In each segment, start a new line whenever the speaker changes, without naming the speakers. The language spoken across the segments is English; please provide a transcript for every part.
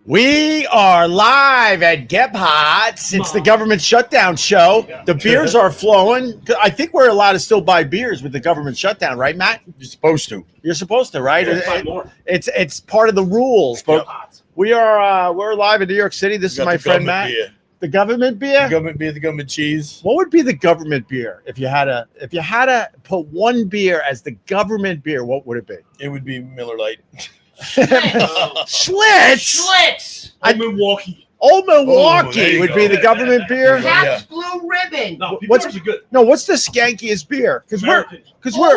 We are live at Gebhards. It's the government shutdown show. The beers are flowing. I think we're allowed to still buy beers with the government shutdown, right, Matt?
You're supposed to.
You're supposed to, right? It's part of the rules. But we're live in New York City. This is my friend Matt.
Beer.
The government beer?
The government beer, the government cheese.
What would be the government beer if you had to put one beer as the government beer? What would it be?
It would be Miller Lite.
Schlitz.
Milwaukee.
Old Milwaukee would be the government beer.
Pabst Blue Ribbon.
No,
What's
good?
No, what's the skankiest beer? Because we're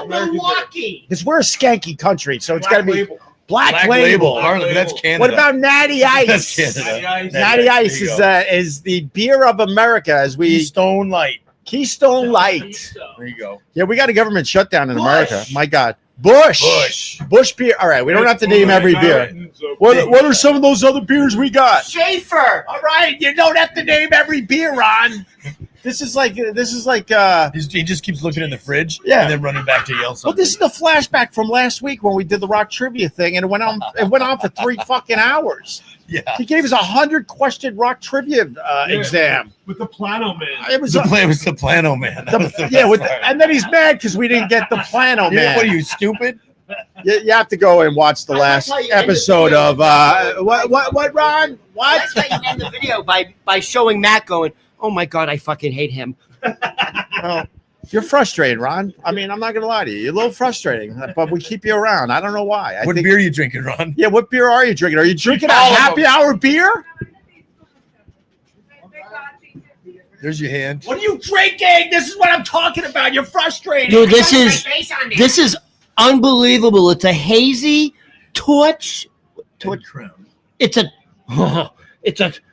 Milwaukee.
a skanky country, so it's got to be
Label.
Black Label.
Harlem, that's Canada.
What about Natty Ice?
That's Canada.
Natty Ice is the beer of America, as we
Keystone Light.
Keystone Light.
There you go.
Yeah, we got a government shutdown in America. My God. Bush beer. All right, we don't have to name every beer. What are some of those other beers we got?
Schaefer.
All right, you don't have to name every beer, Ron. This is like.
He just keeps looking in the fridge and then running back to yell something.
Well, this is the flashback from last week when we did the rock trivia thing, and it went on for 3 fucking hours.
Yeah.
He gave us a 100-question rock trivia exam.
With the Plano Man.
It was
the Plano Man.
And then he's mad because we didn't get the Plano Man.
What are you, stupid?
You have to go and watch the last episode of what, Ron? What?
That's how you end the video by showing Matt going, "Oh my God, I fucking hate him."
Well, you're frustrated, Ron. I mean, I'm not gonna lie to you. You're a little frustrating, but we keep you around. I don't know why.
What beer are you drinking, Ron?
Yeah, what beer are you drinking? Are you drinking a happy hour beer?
There's your hand.
What are you drinking? This is what I'm talking about. You're frustrated.
Dude, this is unbelievable. It's a hazy torch
crown.
It's a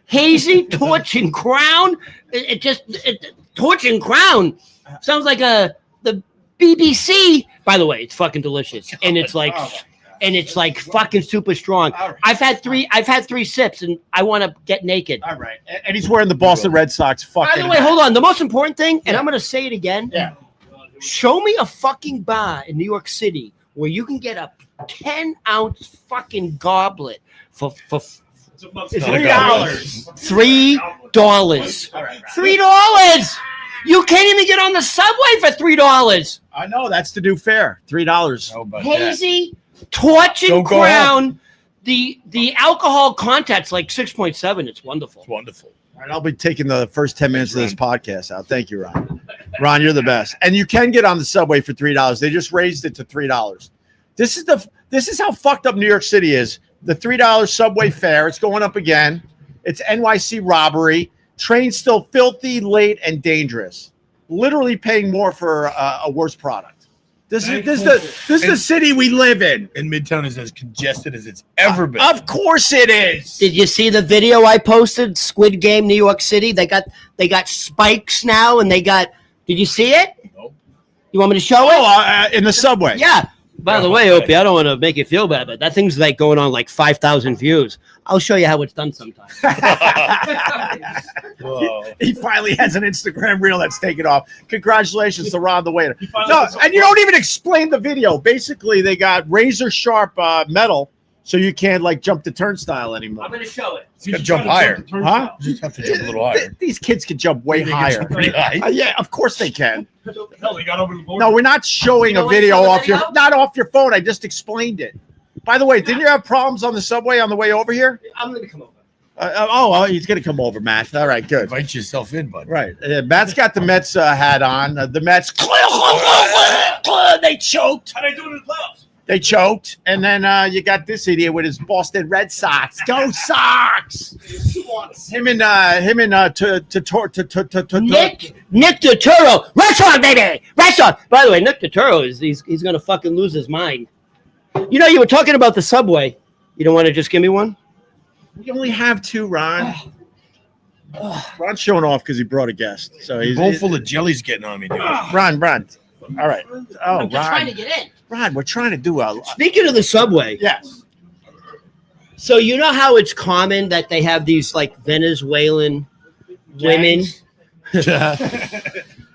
hazy torch and crown. Torch and crown sounds like the BBC. By the way, it's fucking delicious, and it's like fucking super strong.
Right.
I've had three sips, and I want to get naked.
All right, and he's wearing the Boston Red Sox fucking.
By the way, hold on. The most important thing, and I'm gonna say it again.
Yeah.
Show me a fucking bar in New York City where you can get a 10-ounce fucking goblet for
$3.
$3. $3. You can't even get on the subway for $3.
I know that's the new fare. $3.
Hazy, torch and crown. The alcohol content's like 6.7. It's wonderful.
It's wonderful.
All right, I'll be taking the first 10 minutes of this podcast out. Thank you, Ron. Ron, you're the best. And you can get on the subway for $3. They just raised it to $3. This is how fucked up New York City is. The $3 subway fare. It's going up again. It's NYC robbery. Trains still filthy, late, and dangerous. Literally paying more for a worse product. This is the city we live in.
And Midtown is as congested as it's ever been.
Of course it is.
Did you see the video I posted? Squid Game, New York City. They got spikes now, and they got. Did you see it?
No.
You want me to show it?
In the subway.
Yeah. By the way, Opie, I don't want to make you feel bad, but that thing's like going on like 5,000 views. I'll show you how it's done sometime.
He finally has an Instagram reel that's taken off. Congratulations to Ron the waiter. No, and you don't even explain the video. Basically, they got razor sharp metal, so you can't like jump the turnstile anymore.
I'm going to show it.
You got to jump higher.
Huh?
You just have to jump a little higher.
These kids can jump way higher.
Jump pretty high.
Yeah, of course they can.
Hell, they got over the board.
No, we're not showing a video off your phone. I just explained it. By the way, didn't you have problems on the subway on the way over here?
I'm going to come over.
He's going to come over, Matt. All right, good.
Invite yourself in, bud.
Right. Matt's got the Mets hat on. The Mets, they choked.
How they doing in the playoffs?
They choked. And then you got this idiot with his Boston Red Sox. Go Sox! Him and
Nick Turturro. Restaurant, baby! Restaurant! By the way, Nick Turturro, he's going to fucking lose his mind. You know, you were talking about the subway. You don't want to just give me one?
We only have 2, Ron. Ron's showing off because he brought a guest. So
he's bowl full of jelly's getting on me, dude.
Ron. All right. Oh,
I'm just trying to get in.
Ron, we're trying to do a.
Speaking of the subway.
Yes.
So you know how it's common that they have these like Venezuelan women.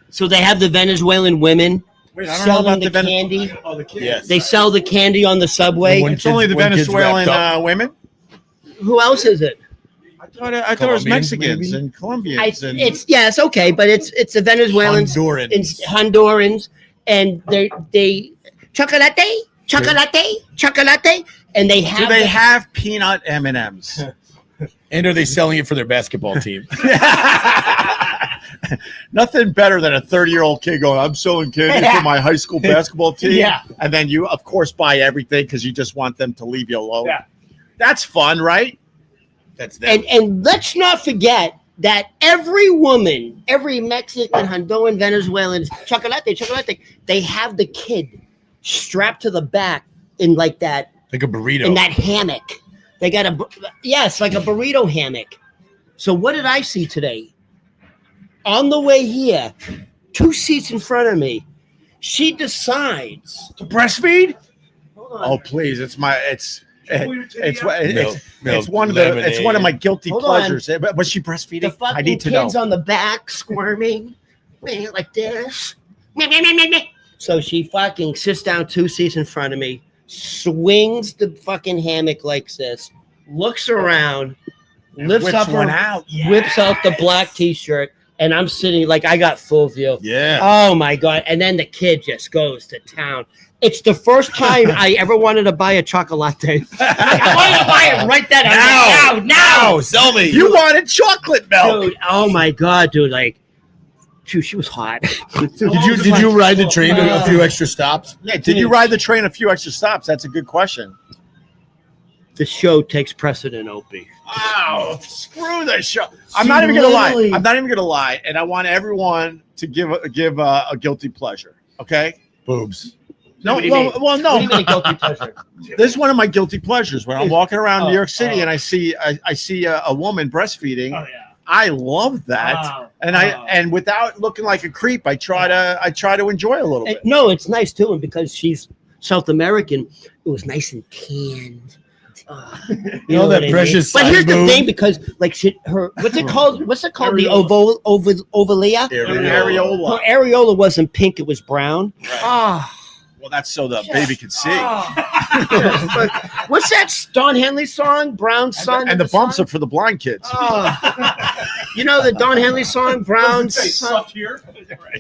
So they have the Venezuelan women
Wait, I don't know about the
candy.
Oh, the kids.
Yes.
They sell the candy on the subway.
It's only the Venezuelan women.
Who else is it?
I thought it was
Colombians,
Mexicans
maybe?
and Colombians. and
It's okay, but it's the Venezuelans,
Hondurans.
Hondurans, and they chocolate, and they have.
do they have peanut M&Ms?
And are they selling it for their basketball team?
Nothing better than a 30-year-old kid going, I'm selling candy for my high school basketball team.
Yeah.
And then you, of course, buy everything because you just want them to leave you alone.
Yeah.
That's fun, right?
That's them.
And let's not forget that every woman, every Mexican, Honduran, Venezuelan, chocolate, they have the kid strapped to the back in like that,
Like a burrito.
in that hammock. They got like a burrito hammock. So what did I see today? On the way here, 2 seats in front of me, she decides
To breastfeed?
hold on.
Oh, please. It's one of
lemonade.
it's one of my guilty
Hold
pleasures. Was she breastfeeding?
The fucking
I need to know.
kid's on the back squirming like this. So she fucking sits down 2 seats in front of me, swings the fucking hammock like this, looks around, lifts
Whips
up
one
her,
out.
whips out the black t-shirt, and I'm sitting like I got full view.
Yeah.
Oh my God. And then the kid just goes to town. It's the first time I ever wanted to buy a chocolate. I wanted to buy it right then.
Now, sell me.
You wanted chocolate milk.
Dude, oh my God, dude. Like, dude, she was hot.
Did you ride the train a few extra stops?
Yeah, did you ride the train a few extra stops? That's a good question.
The show takes precedent, Opie.
Wow, screw the show. I'm not even gonna
literally-
lie. I'm not even gonna lie, and I want everyone to give a guilty pleasure. Okay?
Boobs.
No,
What do you mean?
well,
What do
no.
you mean guilty pleasure?
This is one of my guilty pleasures when I'm walking around New York City
oh.
and I see a woman breastfeeding.
Oh yeah.
I love that, and without looking like a creep, I try to enjoy a little bit.
No, it's nice too, and because she's South American, it was nice and tanned. You
know that
what I
precious
mean? But
side
here's the
boob?
thing, because like what's it called? The ovalia?
Areola.
Her areola wasn't pink; it was brown. Ah.
Well, that's so the baby can see.
What's that Don Henley song? Brown Sun.
And the bumps are for the blind kids.
You know the Don Henley song, Brown Sun.
Sucked here.
Oh,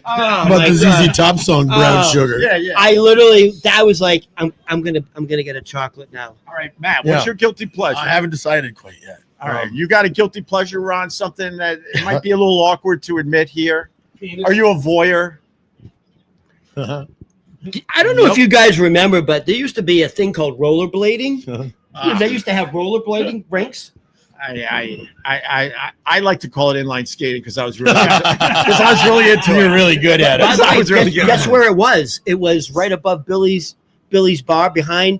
How about
my
the
God.
ZZ Top song, Brown
Oh.
Sugar?
Yeah.
I literally, that was like, I'm gonna get a chocolate now.
All right, Matt. What's
Yeah.
your guilty pleasure?
I haven't decided quite yet.
All right, you got a guilty pleasure, Ron? Something that it might be a little awkward to admit here. Are you a voyeur?
I don't know if you guys remember, but there used to be a thing called rollerblading. They used to have rollerblading rinks.
I like to call it inline skating because I was really into
You're
it.
really good at
By
it.
the
I
way,
was really good.
guess where it was? It was right above Billy's bar behind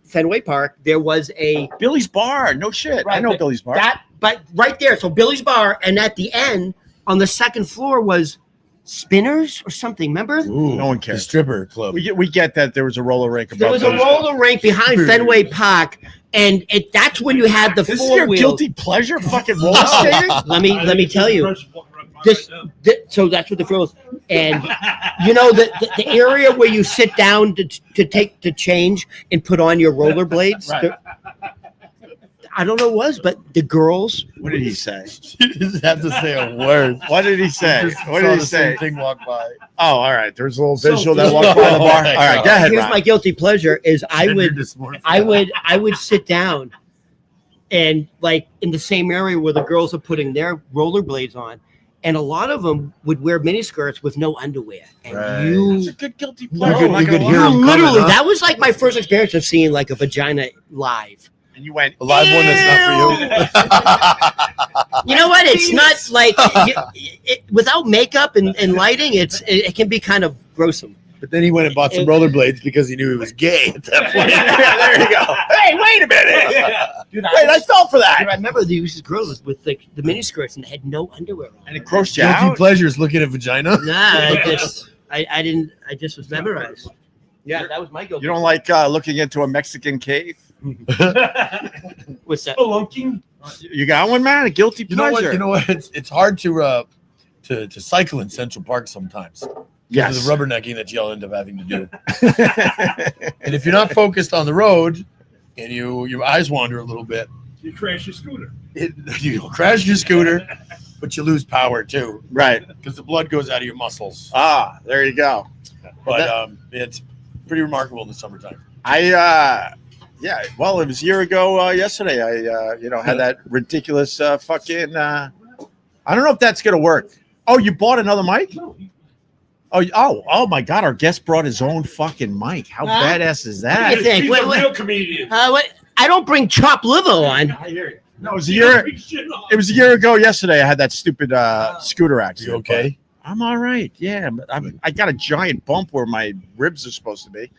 Fenway Park. There was a
Billy's Bar. No shit. I
Right,
know
but
Billy's Bar.
but right there. So Billy's bar, and at the end on the second floor was Spinners or something. Remember?
Ooh,
No one
the
cares.
stripper club.
we get that there was a roller rink above
There was a
Billy's Bar.
roller rink behind Fenway Park, and that's when you had the
This is
four
your
wheel.
guilty pleasure, fucking roller skating.
Let me tell you. So that's what the thrill is. And you know the area where you sit down to change and put on your rollerblades.
Right.
I don't know what it was, but the girls.
What did he say?
You didn't have to say a word.
What did he say?
Just
What
saw
did he
the
say?
same thing walk by.
Oh, all right. There's a little
So-
visual that walked by the bar. All right, go ahead,
Here's
Ron.
my guilty pleasure: is I would sit down, and like in the same area where the girls are putting their rollerblades on, and a lot of them would wear miniskirts with no underwear. And
Right.
It's a good guilty
No,
pleasure.
You
I'm not
could
gonna
hear
lie.
him coming,
literally,
huh?
that was like my first experience of seeing like a vagina live.
And you went,
A live one that's not for you.
You know what? It's not like without makeup and lighting. It can be kind of gruesome.
But then he went and bought some rollerblades because he knew he was gay at that point.
there you go. Hey, wait a minute.
Dude,
Wait, I fell for that.
I remember these girls with like the miniskirts and they had no underwear on.
And it grossed you
Guilty
out.
pleasures looking at vagina.
Nah, I didn't. I just was memorized. Yeah, that was my guilty.
You don't like looking into a Mexican cave?
What's that?
Spelunking.
You got one, man? A guilty
You know
pleasure.
what? You know what? It's hard to cycle in Central Park sometimes. Because of the rubbernecking that y'all end up having to do. And if you're not focused on the road, and your eyes wander a little bit.
You crash your scooter.
You crash your scooter, but you lose power too.
Right.
Because the blood goes out of your muscles.
Ah, there you go.
But it's pretty remarkable in the summertime.
Yeah, well, it was a year ago yesterday. I had that ridiculous fucking. I don't know if that's gonna work. Oh, you bought another mic? Oh my God! Our guest brought his own fucking mic. How badass is that?
What do you think?
He's a real comedian.
I don't bring chopped liver on.
I hear you.
No, it was a year. It was a year ago yesterday. I had that stupid scooter accident.
You okay?
I'm all right. Yeah, but I got a giant bump where my ribs are supposed to be.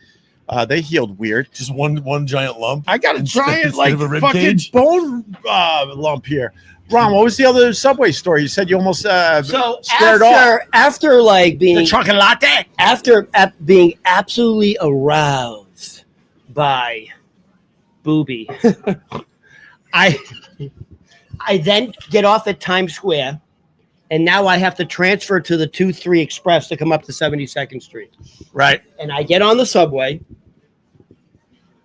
They healed weird.
Just one giant lump.
I got a giant
instead of a rib
fucking
cage?
bone lump here. Ron, what was the other Subway story? You said you almost
So
squared off.
after like being
The chocolate latte.
after being absolutely aroused by Booby, I then get off at Times Square, and now I have to transfer to the 2-3 Express to come up to 72nd Street.
Right.
And I get on the subway,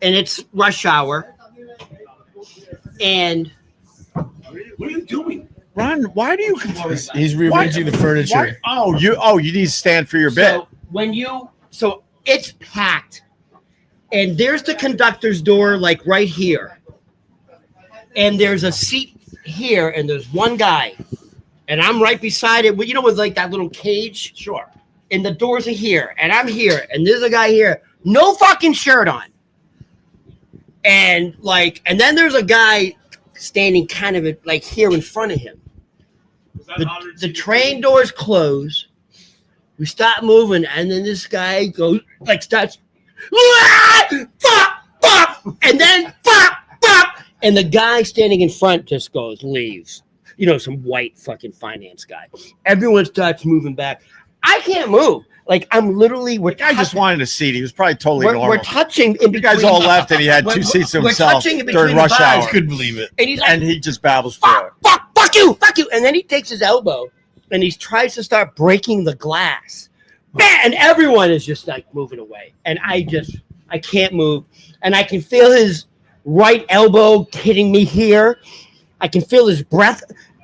and it's rush hour, and
What are you doing?
Ron, why do you?
He's rearranging the furniture.
Why? You need to stand for your bit.
So it's packed, and there's the conductor's door like right here, and there's a seat here, and there's one guy, and I'm right beside it. You know, with like that little cage.
Sure.
And the doors are here, and I'm here, and there's a guy here, no fucking shirt on, and then there's a guy standing kind of like here in front of him. The train doors close. We stop moving, and then this guy goes starts, and then and the guy standing in front just leaves. You know, some white fucking finance guy. Everyone starts moving back. I can't move. Like I'm literally.
The guy just wanted a seat. He was probably totally normal.
We're touching. In
you guys all left, and he had two seats to himself during rush hour.
I couldn't believe it.
And
he just babbles through it.
Fuck you! And then he takes his elbow and he tries to start breaking the glass. And everyone is just like moving away, and I can't move, and I can feel his right elbow hitting me here. I can feel his breath.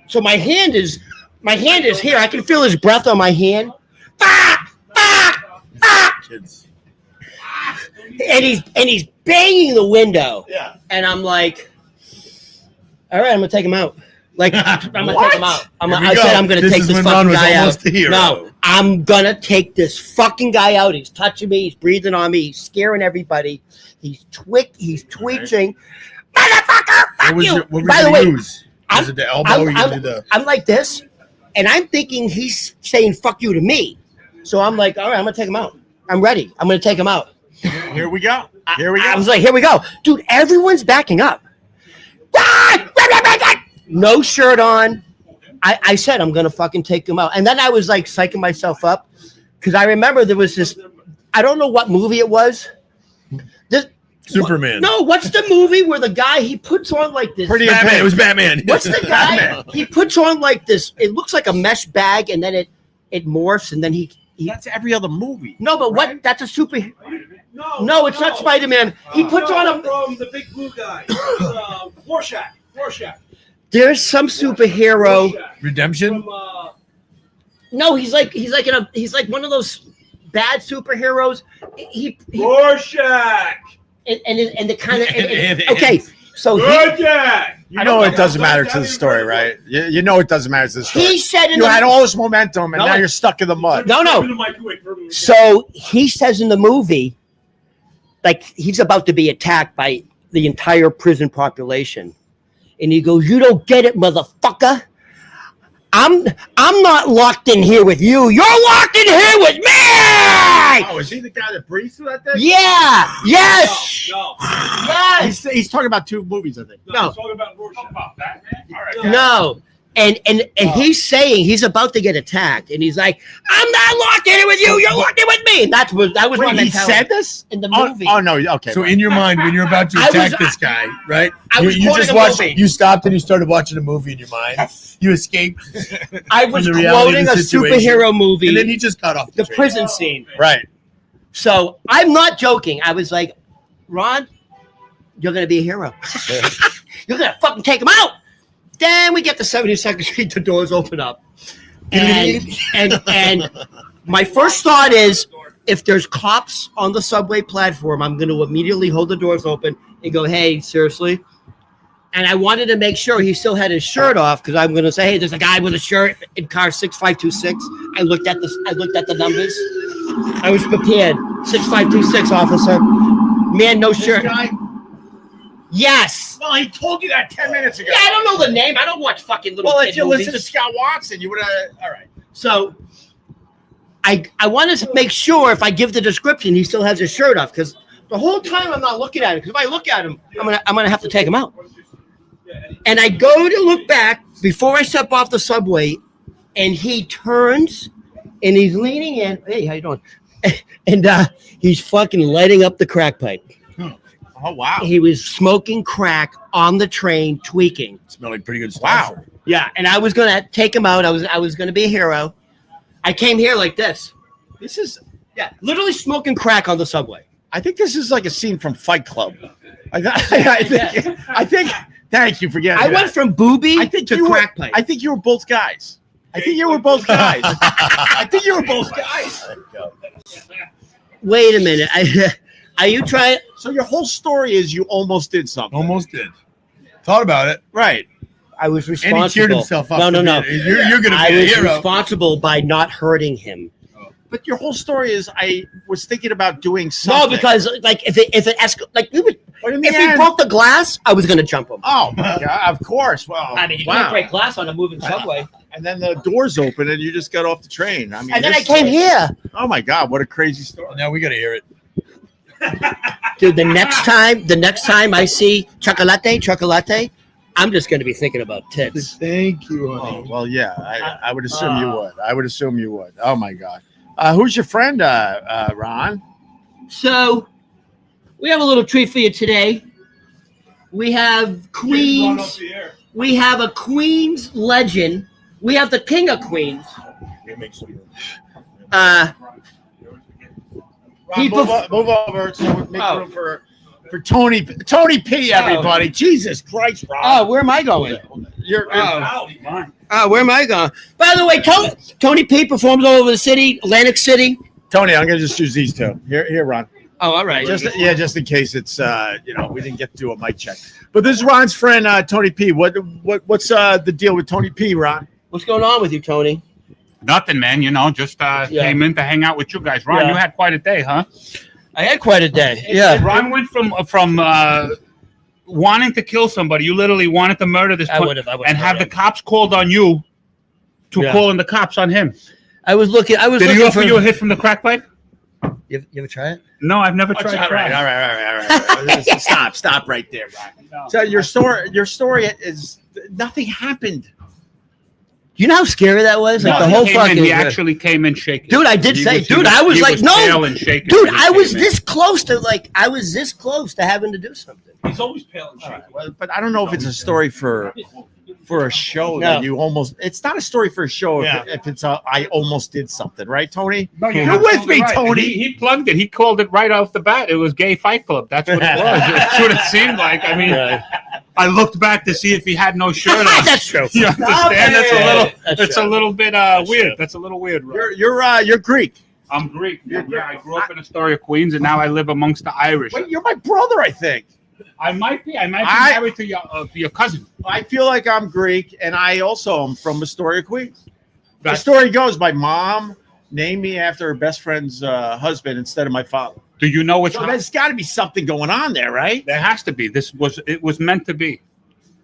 So my hand is here. I can feel his breath on my hand.
Kids.
And he's banging the window.
Yeah.
And I'm like, all right, I'm gonna take him out. Like I'm gonna take him out. I said I'm gonna take this fucking guy out. No, I'm gonna take this fucking guy out. He's touching me. He's breathing on me. He's scaring everybody. He's twitching. Motherfucker, fuck you. By the way,
was it the elbow?
I'm like this, and I'm thinking he's saying "fuck you" to me. So I'm like, all right, I'm gonna take him out. I'm ready. I'm gonna take him out.
Here we go.
I was like, here we go, dude. Everyone's backing up. No shirt on. I said I'm gonna fucking take him out, and then I was like psyching myself up because I remember there was this. I don't know what movie it was.
Superman.
No, what's the movie where the guy he puts on like this?
Batman. It was Batman.
What's the guy? He puts on like this. It looks like a mesh bag, and then it morphs, and then he
That's every other movie.
No, but what? That's a super. No, it's not Spider-Man. He puts on a
from the big blue guy. Rorschach.
There's some superhero.
Redemption.
From,
No, he's like one of those bad superheroes. He
Rorschach.
and the kind of okay. So
Rorschach.
You know it doesn't matter to the story, right? You know it doesn't matter to the story.
he said
You had all this momentum, and now you're stuck in the mud.
No. So he says in the movie, like he's about to be attacked by the entire prison population, and he goes, "You don't get it, motherfucker. I'm not locked in here with you. You're locked in here with me."
Oh, is he the guy that breathes through that thing?
Yeah. Yes.
No.
Yes.
He's talking about two movies, I think.
No. He's talking about Rorschach. Batman. All right.
No. And he's saying he's about to get attacked, and he's like, "I'm not locked in it with you. You're locked in with me." And that was
Wait,
my
he
mentality
said this
in the movie.
Oh no, okay.
So in your mind, when you're about to attack this guy, right? You just watched. You stopped and you started watching a movie in your mind. You escaped.
I was
from the reality
quoting
of
a
the situation.
superhero movie,
And then he just got off
the
train.
prison scene.
Right.
So I'm not joking. I was like, Ron, you're gonna be a hero. You're gonna fucking take him out. Then we get to 72nd Street. The doors open up, and my first thought is, if there's cops on the subway platform, I'm going to immediately hold the doors open and go, "Hey, seriously." And I wanted to make sure he still had his shirt off because I'm going to say, "Hey, there's a guy with a shirt in car 6526." I looked at the numbers. I was prepared. 6526, officer. Man, no shirt. Yes.
Well, he told you that 10 minutes ago.
Yeah, I don't know the name. I don't watch fucking little.
Well,
kid
if you
movies.
listen to Scott Watson, you would have. All right.
So I wanted to make sure if I give the description, he still has his shirt off because the whole time I'm not looking at him. Because if I look at him, I'm gonna have to take him out. And I go to look back before I step off the subway, and he turns and he's leaning in. Hey, how you doing? And he's fucking lighting up the crack pipe.
Oh wow.
He was smoking crack on the train, tweaking.
Smelling pretty good stuff.
Wow.
Yeah, and I was gonna take him out. I was gonna be a hero. I came here like this.
This is.
Yeah, literally smoking crack on the subway.
I think this is like a scene from Fight Club. I think. Thank you for getting.
I went from booby to crack pipe.
I think you were both guys. I think you were both guys.
Wait a minute. Are you trying?
So your whole story is you almost did something.
Almost did. Thought about it.
Right.
I was responsible.
And he cheered himself up.
No.
You're going to be a hero.
I was responsible by not hurting him.
But your whole story is I was thinking about doing something.
No, because like if it like we would, if he broke the glass, I was going to jump him.
Oh my God! Of course. Well,
I mean, you can't break glass on a moving subway.
And then the doors open and you just got off the train. I mean,
and then I came here.
Oh my God! What a crazy story.
Now we got to hear it.
Dude, the next time I see chocolate, I'm just going to be thinking about tits.
Thank you,
Oh, well, yeah, I would assume you would. Oh my God. Who's your friend, Ron?
So we have a little treat for you today. We have Queens. We have a Queens legend. We have the King of Queens.
Ron, move over so we make room for Tony P. Everybody, Jesus Christ, Ron.
Oh, where am I going?
You're
Where am I going? By the way, Tony P performs all over the city, Atlantic City.
Tony, I'm gonna just use these two. Here, Ron.
Oh, all right.
Just in case it's we didn't get to do a mic check. But this is Ron's friend, Tony P. What's the deal with Tony P, Ron?
What's going on with you, Tony?
Nothing, man. Just came in to hang out with you guys. Ron, you had quite a day, huh?
I had quite a day. Yeah.
Ron went from wanting to kill somebody. You literally wanted to murder this person and have the cops called on you to calling the cops on him.
I was looking.
Did he offer you a hit from the crack pipe?
You ever try it?
No, I've never tried crack.
All right. Stop right there, Ron. No. So your story is nothing happened.
You know how scary that was? Like the whole fucking.
He actually came in shaking.
Dude, I did say, I was like, no, dude, I was this close to having to do something.
He's always pale and shaky.
Well, but I don't know if it's a story for a show that you almost. It's not a story for a show if it's I almost did something, right, Tony?
No,
you're with me,
right.
Tony.
He plugged it. He called it right off the bat. It was Gay Fight Club. That's what it was. That's what it seemed like. I mean. I looked back to see if he had no shirt on.
That's true.
You understand? That's a little bit weird. That's a little weird. Right?
You're Greek.
I'm Greek. Yeah, I grew up in Astoria, Queens, and now I live amongst the Irish.
Wait, you're my brother, I think.
I might be married to your cousin.
I feel like I'm Greek, and I also am from Astoria, Queens. The story goes, my mom named me after her best friend's husband instead of my father.
Do you know which?
So there's got to be something going on there, right?
There has to be. It was meant to be,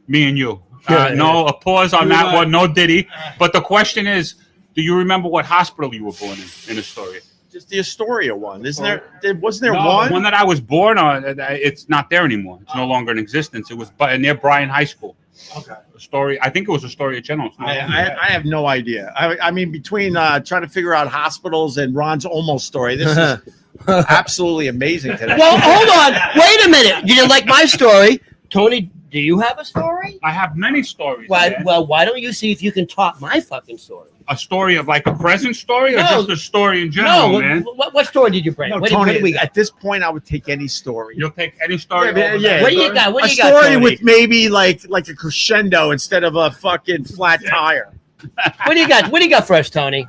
me and you. No applause on that one. No Diddy. But the question is, do you remember what hospital you were born in Astoria? Just the Astoria one, isn't there? Wasn't there one? The one that I was born on. It's not there anymore. It's no longer in existence. It was near Bryan High School. Okay. Astoria. I think it was Astoria General.
I have no idea. I mean, between trying to figure out hospitals and Ron's almost story, this is absolutely amazing today.
Well, hold on. Wait a minute. You didn't like my story. Tony, do you have a story?
I have many stories.
Why,
man.
well, why don't you see if you can top my fucking story?
A story of like a present story, or
No.
just a story in general,
No,
man?
what story did you bring?
No,
what
Tony,
do we got?
at this point, I would take any story.
You'll take any story.
Yeah,
over
yeah.
that.
What do you got? What
A
do you got,
story
Tony?
with maybe like a crescendo instead of a fucking flat tire.
What do you got? What do you got for us, Tony?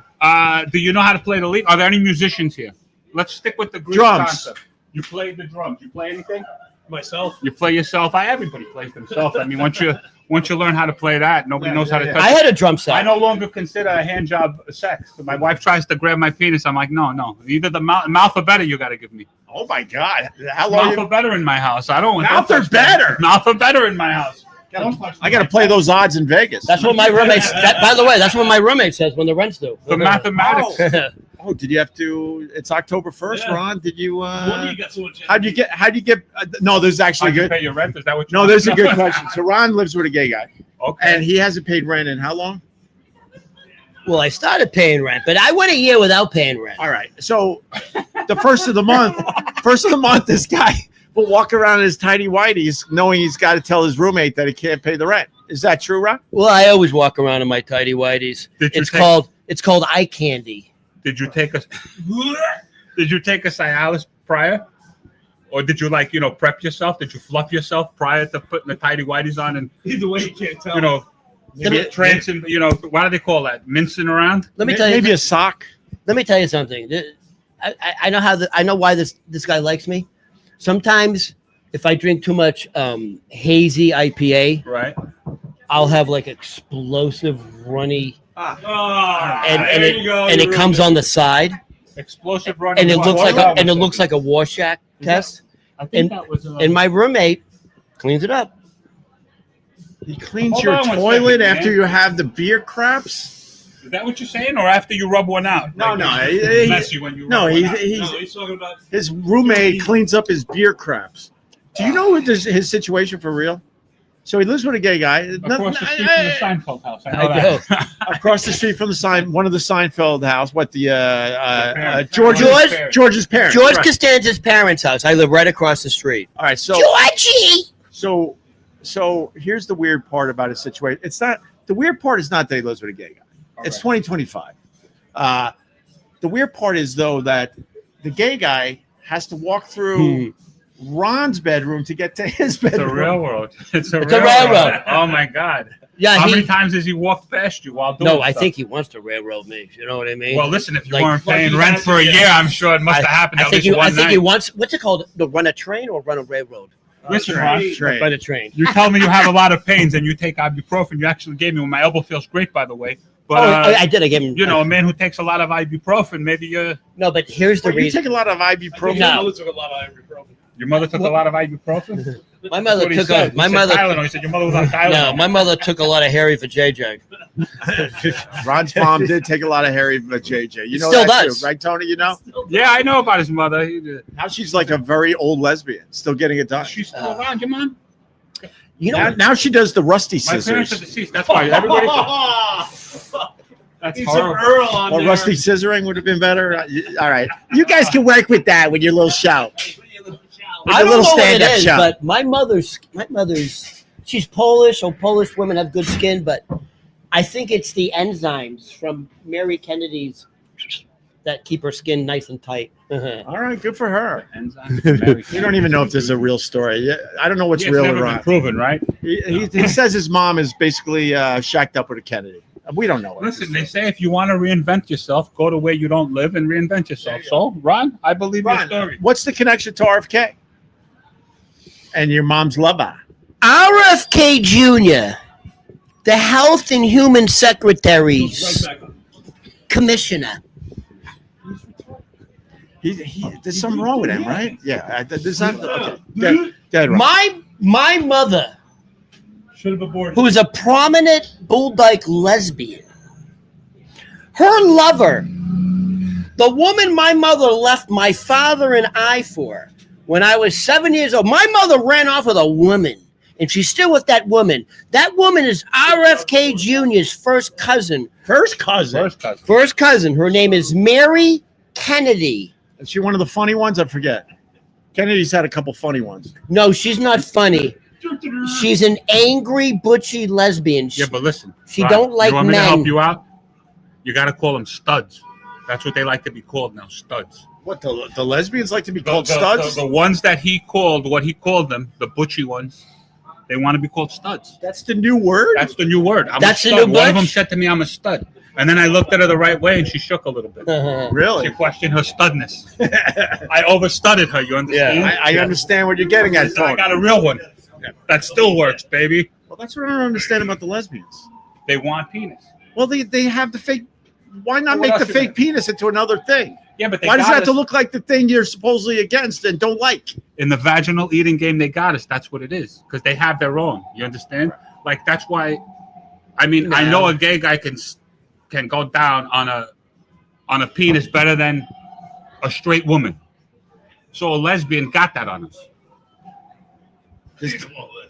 Do you know how to play the lead? Are there any musicians here? Let's stick with the Greek
Drums.
concept. You play the drums. You play anything?
Myself.
You play yourself. Everybody plays themselves. I mean, once you learn how to play that, nobody knows how to touch
I
it.
had a drum set.
I no longer consider a hand job sex. So my wife tries to grab my penis. I'm like, no. Either the mouth or better you got to give me.
Oh my God! How long?
Mouth or better in my house. I don't.
Mouth
don't
or
touch that.
better?
Mouth or better in my house.
I got to play those odds in Vegas.
That's what my roommate. By the way, that's what my roommate says when the rent's due.
The mathematics.
Oh, did you have to? It's October 1st,
Yeah.
Ron. Did you?
Well, you got so much
How'd you get? No, there's actually
How'd you
good.
pay your rent? Is that what?
No, there's a good question. So Ron lives with a gay guy,
Okay.
and he hasn't paid rent in how long?
Well, I started paying rent, but I went a year without paying rent.
All right. So the first of the month, this guy will walk around in his tidy whities, knowing he's got to tell his roommate that he can't pay the rent. Is that true, Ron?
Well, I always walk around in my tidy whities. It's called eye candy.
Did you take a Cialis prior? Or did you prep yourself? Did you fluff yourself prior to putting the tidy whities on and
Either way, you can't tell.
trancing, what do they call that? Mincing around?
Let me tell you.
Maybe a sock.
Let me tell you something. I know I know why this guy likes me. Sometimes if I drink too much hazy IPA,
Right.
I'll have like explosive runny, and
there you go.
it comes on the side,
Explosive running.
and it looks
water.
like a Warshak test.
I think
and-
that was.
And my roommate cleans it up.
He cleans
Hold
your
on one
toilet
second,
after
man.
you have the beer craps.
Is that what you're saying, or after you rub one out?
No,
Like,
no,
it's messy when you.
No,
rub one out.
He's talking about.
his roommate cleans up his beer craps. Do you know his situation for real? So he lives with a gay guy.
Across the street from the Seinfeld house. I know
I
that.
Across the street from one of the Seinfeld house. What the
parents.
George's parents.
George
right.
Costanza's parents' house. I live right across the street.
All right, so
Georgie.
so here's the weird part about his situation. It's not the weird part is not that he lives with a gay guy. It's 2025. The weird part is though that the gay guy has to walk through Ron's bedroom to get to his
It's a
bedroom.
railroad. It's a
railroad.
Oh my God.
Yeah,
How many times has he walked past you while doing
No, I
stuff?
think he wants to railroad me. You know what I mean?
Well, listen, if you
Like-
weren't paying
he
rent
has
for a
to,
year, I'm sure it must have happened at least one
I think
night.
he wants. What's it called? To run a train or run a railroad?
Listen, Ron,
Train.
Run a train.
you tell me you have a lot of pains and you take ibuprofen. You actually gave me one. My elbow feels great, by the way. But
I did. I gave him.
a man who takes a lot of ibuprofen, maybe
No, but here's the
Wait, you
reason.
take a lot of ibuprofen.
No.
My mother took a lot of ibuprofen.
your mother took a lot of ibuprofen.
My mother
That's what he
took
said.
a. My
He said
mother.
Tylenol. He said your mother was on Tylenol.
No, my mother took a lot of Harry for JJ.
Ron's mom did take a lot of Harry for JJ. You know
Still
that
does.
too, right, Tony? You know
Yeah, I know about his mother. He did.
now she's like a very old lesbian, still getting it done.
She's still around, your mom?
You know,
Now she does the rusty
My parents are
scissors
deceased. That's why everybody. That's
He's some
horrible.
Earl on
or
there.
rusty scissoring would have been better. All right, you guys can work with that with your little shout. With
I
your
don't
little
know what it
stand-up
is,
shout.
but my mother's. She's Polish, so Polish women have good skin, but I think it's the enzymes from Mary Kennedy's that keep her skin nice and tight.
All right, good for her.
You
You don't even know if this is a real story. Yeah, I don't know what's
It's
real
never
or
been
not.
proven, right?
He says his mom is basically shacked up with a Kennedy. We don't know. What
Listen, they say if you want to reinvent yourself, go to where you don't live and reinvent yourself. So, Ron, I believe your
Ron,
story.
what's the connection to RFK and your mom's lover?
RFK Jr., the Health and Human Secretary's
Right back up.
commissioner.
There's something wrong with him, right? Yeah. There's not. Okay. Dead wrong.
My mother,
Should have aborted.
who is a prominent bull-dyke lesbian, her lover, the woman my mother left my father and I for when I was 7 years old. My mother ran off with a woman, and she's still with that woman. That woman is RFK Jr.'s first cousin.
First cousin.
First cousin. Her name is Mary Kennedy.
Is she one of the funny ones? I forget. Kennedy's had a couple funny ones.
No, she's not funny. She's an angry, butchy lesbian.
Yeah, but listen.
She
Ron,
don't like
you want me
men.
to help you out? You got to call them studs. That's what they like to be called now, studs.
What, the lesbians like to be called studs?
The ones that he called, what he called them, the butchy ones, they want to be called studs.
That's the new word?
That's the new word. I'm
That's
a
the
stud.
new
One of
butch?
them said to me, I'm a stud. And then I looked at her the right way and she shook a little bit.
Really?
She questioned her studness. I overstudded her, you understand?
Yeah, I understand what you're getting at,
So I
Tony.
got a real one. That still works, baby.
Well, that's what I don't understand about the lesbians.
They want penis.
Well, they have the fake. Why not
What
make
else
the
you
fake
got?
penis into another thing?
Yeah, but they
Why does it
got
have to
us.
look like the thing you're supposedly against and don't like?
In the vaginal eating game, they got us. That's what it is. Because they have their own. You understand? Like, that's why. I mean, I know a gay guy can go down on a penis better than a straight woman. So a lesbian got that on us.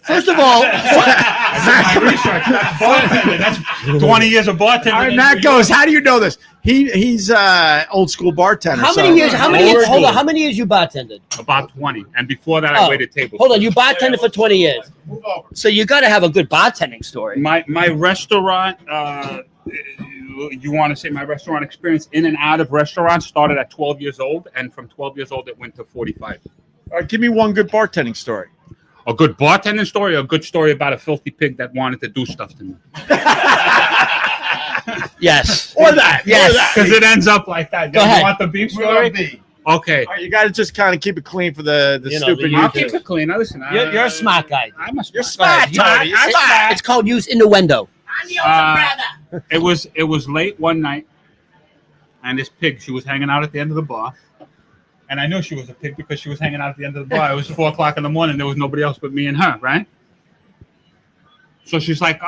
First of all,
That's my research. That's bartender. That's 20 years of bartending.
All right,
in
Matt
New
goes.
York.
How do you know this? He's old school bartender.
how
so-
many years? How many
Old
years? Hold on.
school.
How many years you bartended?
About 20. And before that, I waited tables.
Hold on. You bartended for 20 years. So you got to have a good bartending story.
My restaurant, you want to say my restaurant experience in and out of restaurants started at 12 years old. And from 12 years old, it went to 45.
All right, give me one good bartending story.
A good bartending story or a good story about a filthy pig that wanted to do stuff to me?
Yes.
Or that.
Yes.
Or that.
Because it ends up like that.
Go
You
ahead.
want the beef
We're gonna
story?
be.
Okay.
All right, you got to just kind of keep it clean for the
You know,
stupid
the
I'll
YouTube.
keep it clean. Now, listen.
You're a smart guy.
I'm a
You're
smart
smart,
guy.
Tony.
I'm
It's-
smart.
It's called use innuendo.
It was late one night, and this pig, she was hanging out at the end of the bar, and I knew she was a pig because she was hanging out at the end of the bar. It was 4 o'clock in the morning. There was nobody else but me and her, right? So she's like,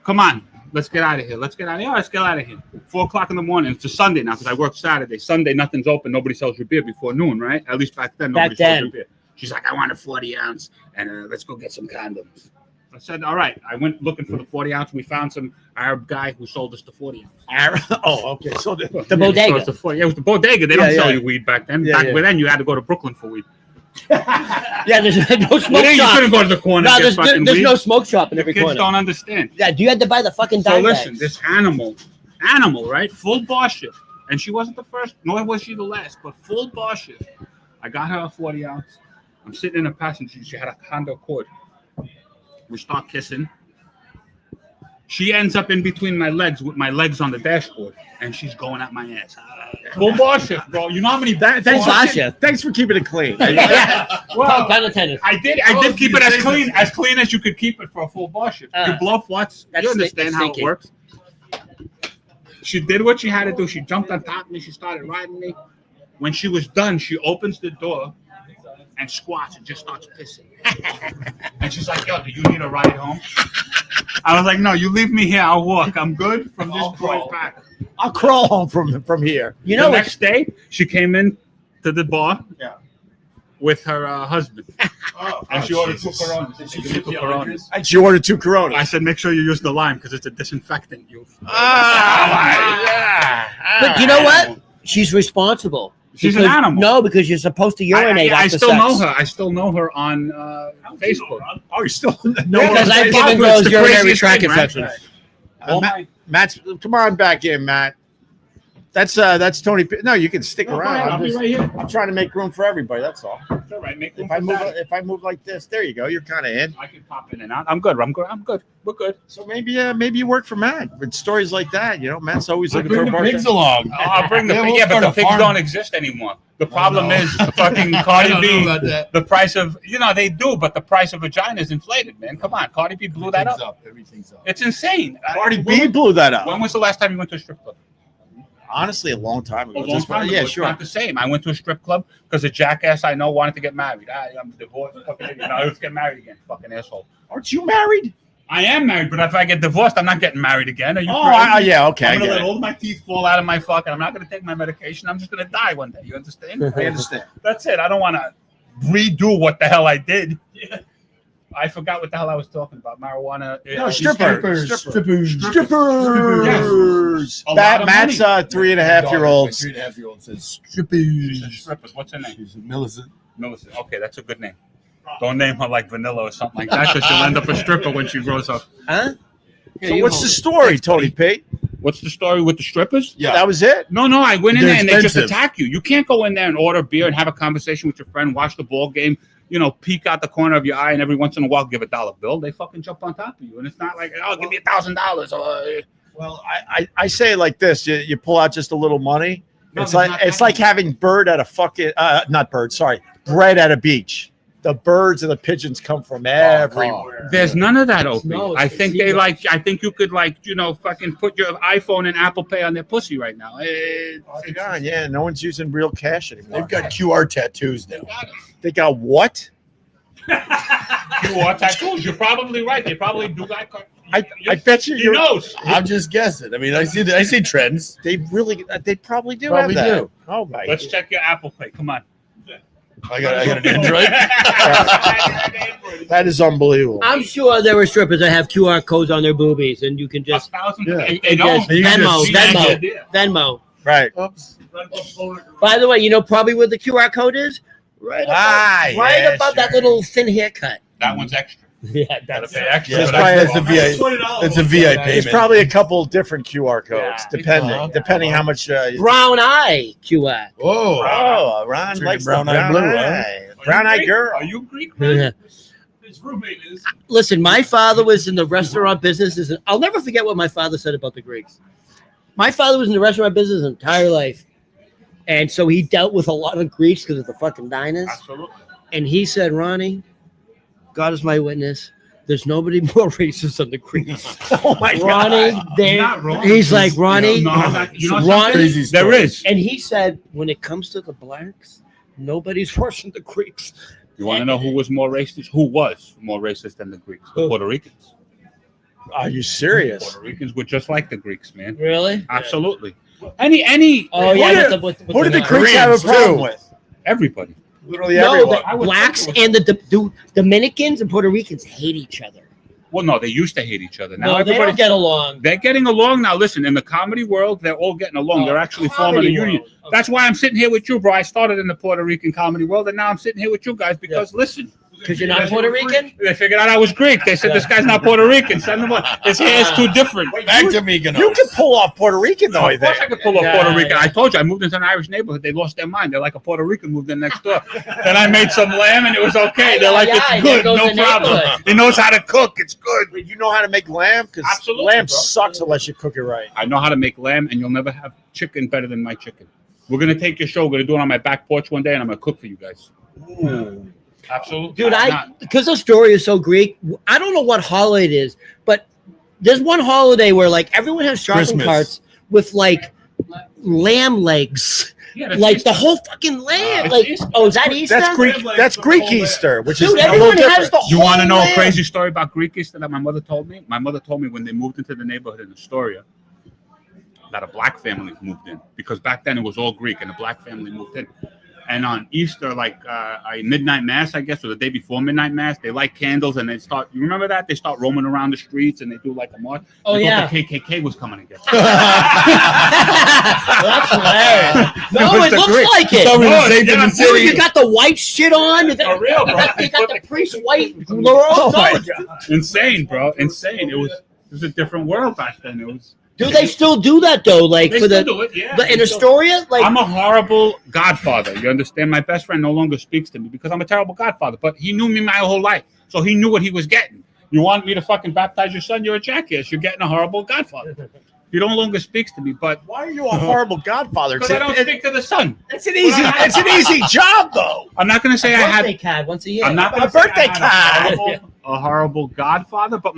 "Come on, let's get out of here. Let's get out of here. Let's get out of here." 4 o'clock in the morning. It's a Sunday now because I work Saturday. Sunday, nothing's open. Nobody sells your beer before noon, right? At least back then, nobody sells your beer. She's like, "I want a 40 ounce, and let's go get some condoms." I said, "All right." I went looking for the 40 ounce. We found some Arab guy who sold us the 40 ounce.
Oh, okay. So
The
So
bodega.
it's the 40. Yeah, it was the bodega. They don't
Yeah,
sell
yeah.
you weed back then.
Yeah,
back
yeah.
then, you had to go to Brooklyn for weed.
Yeah, there's no
Well,
smoke
then you
shop.
couldn't go to the corner
No,
and get
there's
fucking
there's
weed.
no smoke shop in every
Kids
corner.
don't understand.
Yeah, you had to buy the fucking
So
dime
listen,
bags.
this animal, right? Full bar shift. And she wasn't the first, nor was she the last, but full bar shift. I got her a 40 ounce. I'm sitting in a passenger. She had a Honda Accord. We start kissing. She ends up in between my legs with my legs on the dashboard, and she's going at my ass. Full bar shift, bro. You know how many?
thanks,
Sasha.
thanks for keeping it clean.
Well,
Pun intended.
I did keep it as clean as you could keep it for a full bar shift. You blow floods.
That's
You understand
that's
how
stinky.
it works. She did what she had to do. She jumped on top of me. She started riding me. When she was done, she opens the door and squats and just starts pissing. And she's like, "Yo, do you need a ride home?" I was like, "No, you leave me here. I'll walk. I'm good from this point back."
I'll crawl home from here.
You
The
know what?
next day, she came in to the bar with her husband. And she ordered 2 Coronas. She gave me 2 Coronas.
And she ordered 2 Coronas.
I said, make sure you use the lime because it's a disinfectant.
But you know what? She's responsible.
She's an
Because-
animal.
No, because you're supposed to urinate
I
after
still
sex.
know her. I still know her on Facebook.
Oh, you still
Yeah,
Because
it's
I've
the
given
craziest
girls urinary
thing,
tract
right?
infections.
Matt's, come on back in, Matt. That's Tony. No, you can stick around.
I'll be right here.
I'm trying to make room for everybody. That's all.
It's all right. Make room
If I move like this, there you go. You're kind of in.
I can pop in and out. I'm good. We're good.
So maybe you work for Matt with stories like that. You know, Matt's always looking for a
Bring the
bartender.
pigs along.
I'll bring the
Yeah,
pig.
we'll
Yeah, but
start
the
a
pigs
farm.
don't exist anymore. The problem
no.
is fucking
I
Cardi
don't know
B.
about that.
The price of, they do, but the price of vagina is inflated, man. Come on. Cardi B blew that up.
Everything's up.
It's insane.
Cardi B blew that up.
When was the last time you went to a strip club?
Honestly, a long time ago.
A long time ago.
Yeah,
It's
sure.
not the same. I went to a strip club because a jackass I know wanted to get married. I'm divorced. Fucking idiot. Now let's get married again. Fucking asshole.
Aren't you married?
I am married, but if I get divorced, I'm not getting married again. Are you
Oh,
crazy?
yeah, okay. I
I'm gonna
get
let
it.
all my teeth fall out of my fucking. I'm not gonna take my medication. I'm just gonna die one day. You understand?
I understand.
That's it. I don't want to redo what the hell I did. I forgot what the hell I was talking about. Marijuana.
No, strippers.
Strippers.
Strippers.
A lot of
Matt's
money.
3.5-year-olds.
3.5-year-old says
She said
strippers.
strippers. What's her name?
She's Millicent.
Millicent. Okay, that's a good name. Don't name her like Vanilla or something like that, because she'll end up a stripper when she grows up.
Huh?
So what's the story, Tony P?
What's the story with the strippers?
Yeah, that was it.
No, I went in
They're
there and they just
expensive.
attack you. You can't go in there and order beer and have a conversation with your friend, watch the ball game, peek out the corner of your eye, and every once in a while give $1 bill. They fucking jump on top of you, and it's not like, oh, give me $1,000.
Well, I say it like this: you pull out just a little money.
No,
it's
there's
like
not
having bread at a beach. The birds and the pigeons come from everywhere.
There's none of that, Opie.
No,
I
it's
think
zero.
I think you could fucking put your iPhone and Apple Pay on their pussy right now.
Oh, God, yeah, no one's using real cash anymore.
They've got QR tattoos now.
They got what?
QR tattoos. You're probably right. They probably do that.
I bet you.
He knows.
I'm just guessing. I mean, I see trends.
They probably do
Probably
have that.
do.
Oh my!
Let's check your Apple Pay. Come on.
I got an Android.
That is unbelievable.
I'm sure there were strippers that have QR codes on their boobies, and you can just Venmo.
Right.
Oops.
By the way, you know probably where the QR code is? Right above that little thin haircut.
That one's extra.
Yeah, that's
Pay extra.
Yeah,
It's
but
probably-
that's a VI. It's a VI
There's
payment.
probably a couple different QR codes,
Yeah.
depending how much.
brown eye QR.
Whoa.
Oh, Ron
Drinking
likes
brown
the
eye blue, huh?
Brown eye girl.
Are you Greek, man?
His roommate is.
Listen, my father was in the restaurant business. I'll never forget what my father said about the Greeks. My father was in the restaurant business his entire life. And so he dealt with a lot of Greeks because of the fucking diners.
Absolutely.
And he said, Ronnie, God is my witness. There's nobody more racist than the Greeks.
Oh my
Ronnie,
God!
Not wrong.
he's like, Ronnie,
Ronnie,
Crazy story.
there is.
and he said, when it comes to the blacks, nobody's worse than the Greeks.
You want to know who was more racist? Who was more racist than the Greeks? The
Who?
Puerto Ricans.
Are you serious?
Puerto Ricans were just like the Greeks, man.
Really?
Absolutely. Any.
Oh, yeah.
Who did the Greeks have a problem with?
Everybody.
Literally
No,
everyone.
the blacks and the Dominicans and Puerto Ricans hate each other.
Well, no, they used to hate each other. Now
No, they
everybody
don't get along.
They're getting along now. Listen, in the comedy world, they're all getting along.
Oh,
They're actually forming a
comedy
union.
world. Okay.
That's why I'm sitting here with you, bro. I started in the Puerto Rican comedy world, and now I'm sitting here with you guys because, listen.
Because you're not Puerto Rican?
They figured out I was Greek. They said, this guy's not Puerto Rican. Send him on. His hair's too different.
Back to Mykonos.
You can pull off Puerto Rican though. I
Of course I
think.
could pull off
Yeah,
Puerto Rican.
yeah.
I told you, I moved into an Irish neighborhood. They lost their mind. They're like a Puerto Rican moved in next door. Then I made some lamb, and it was okay. They're like,
Yeah,
it's
there
good,
goes
no
the
problem.
neighborhood.
He knows how to cook. It's good.
Wait, you know how to make lamb? Because
Absolutely,
lamb
bro.
sucks unless you cook it right.
I know how to make lamb, and you'll never have chicken better than my chicken. We're going to take your show. We're going to do it on my back porch one day, and I'm going to cook for you guys.
Ooh.
Absolutely.
Dude, because the story is so Greek, I don't know what holiday it is, but there's one holiday where like everyone has shopping
Christmas.
carts with like lamb legs.
Yeah, that's
Like
Easter.
the whole fucking lamb.
It's
like,
Easter.
oh, is that Easter?
That's Greek. That's Greek Easter, which
Dude,
is a little
everyone
different.
has the whole
You want to know a
lamb.
crazy story about Greek Easter that my mother told me? My mother told me when they moved into the neighborhood in Astoria that a black family moved in because back then it was all Greek and a black family moved in. And on Easter, like midnight mass, I guess, or the day before midnight mass, they light candles and they start. You remember that? They start roaming around the streets and they do like a march.
Oh,
They
yeah.
thought the KKK was coming to get them.
That's hilarious. No,
was
it
the
looks
Greek.
like it.
Somebody
No,
saved
yeah,
in the
I'm
Dude,
city.
you got the white shit on. You got,
For real, bro.
you got the priest white.
Oh my God.
Insane, bro. Insane. It was a different world back then. It was.
Do they still do that though? Like
They
for
still
the,
do it, yeah.
the in
They still-
Astoria? Like
I'm a horrible godfather. You understand? My best friend no longer speaks to me because I'm a terrible godfather. But he knew me my whole life, so he knew what he was getting. You want me to fucking baptize your son? You're a jackass. You're getting a horrible godfather. He no longer speaks to me, but
Why are you a horrible godfather?
because I don't speak to the son.
It's an easy. It's an easy job though.
I'm not going to say I
birthday
had.
card once a year.
I'm not going
A
to say
birthday
I had
card.
a horrible godfather, but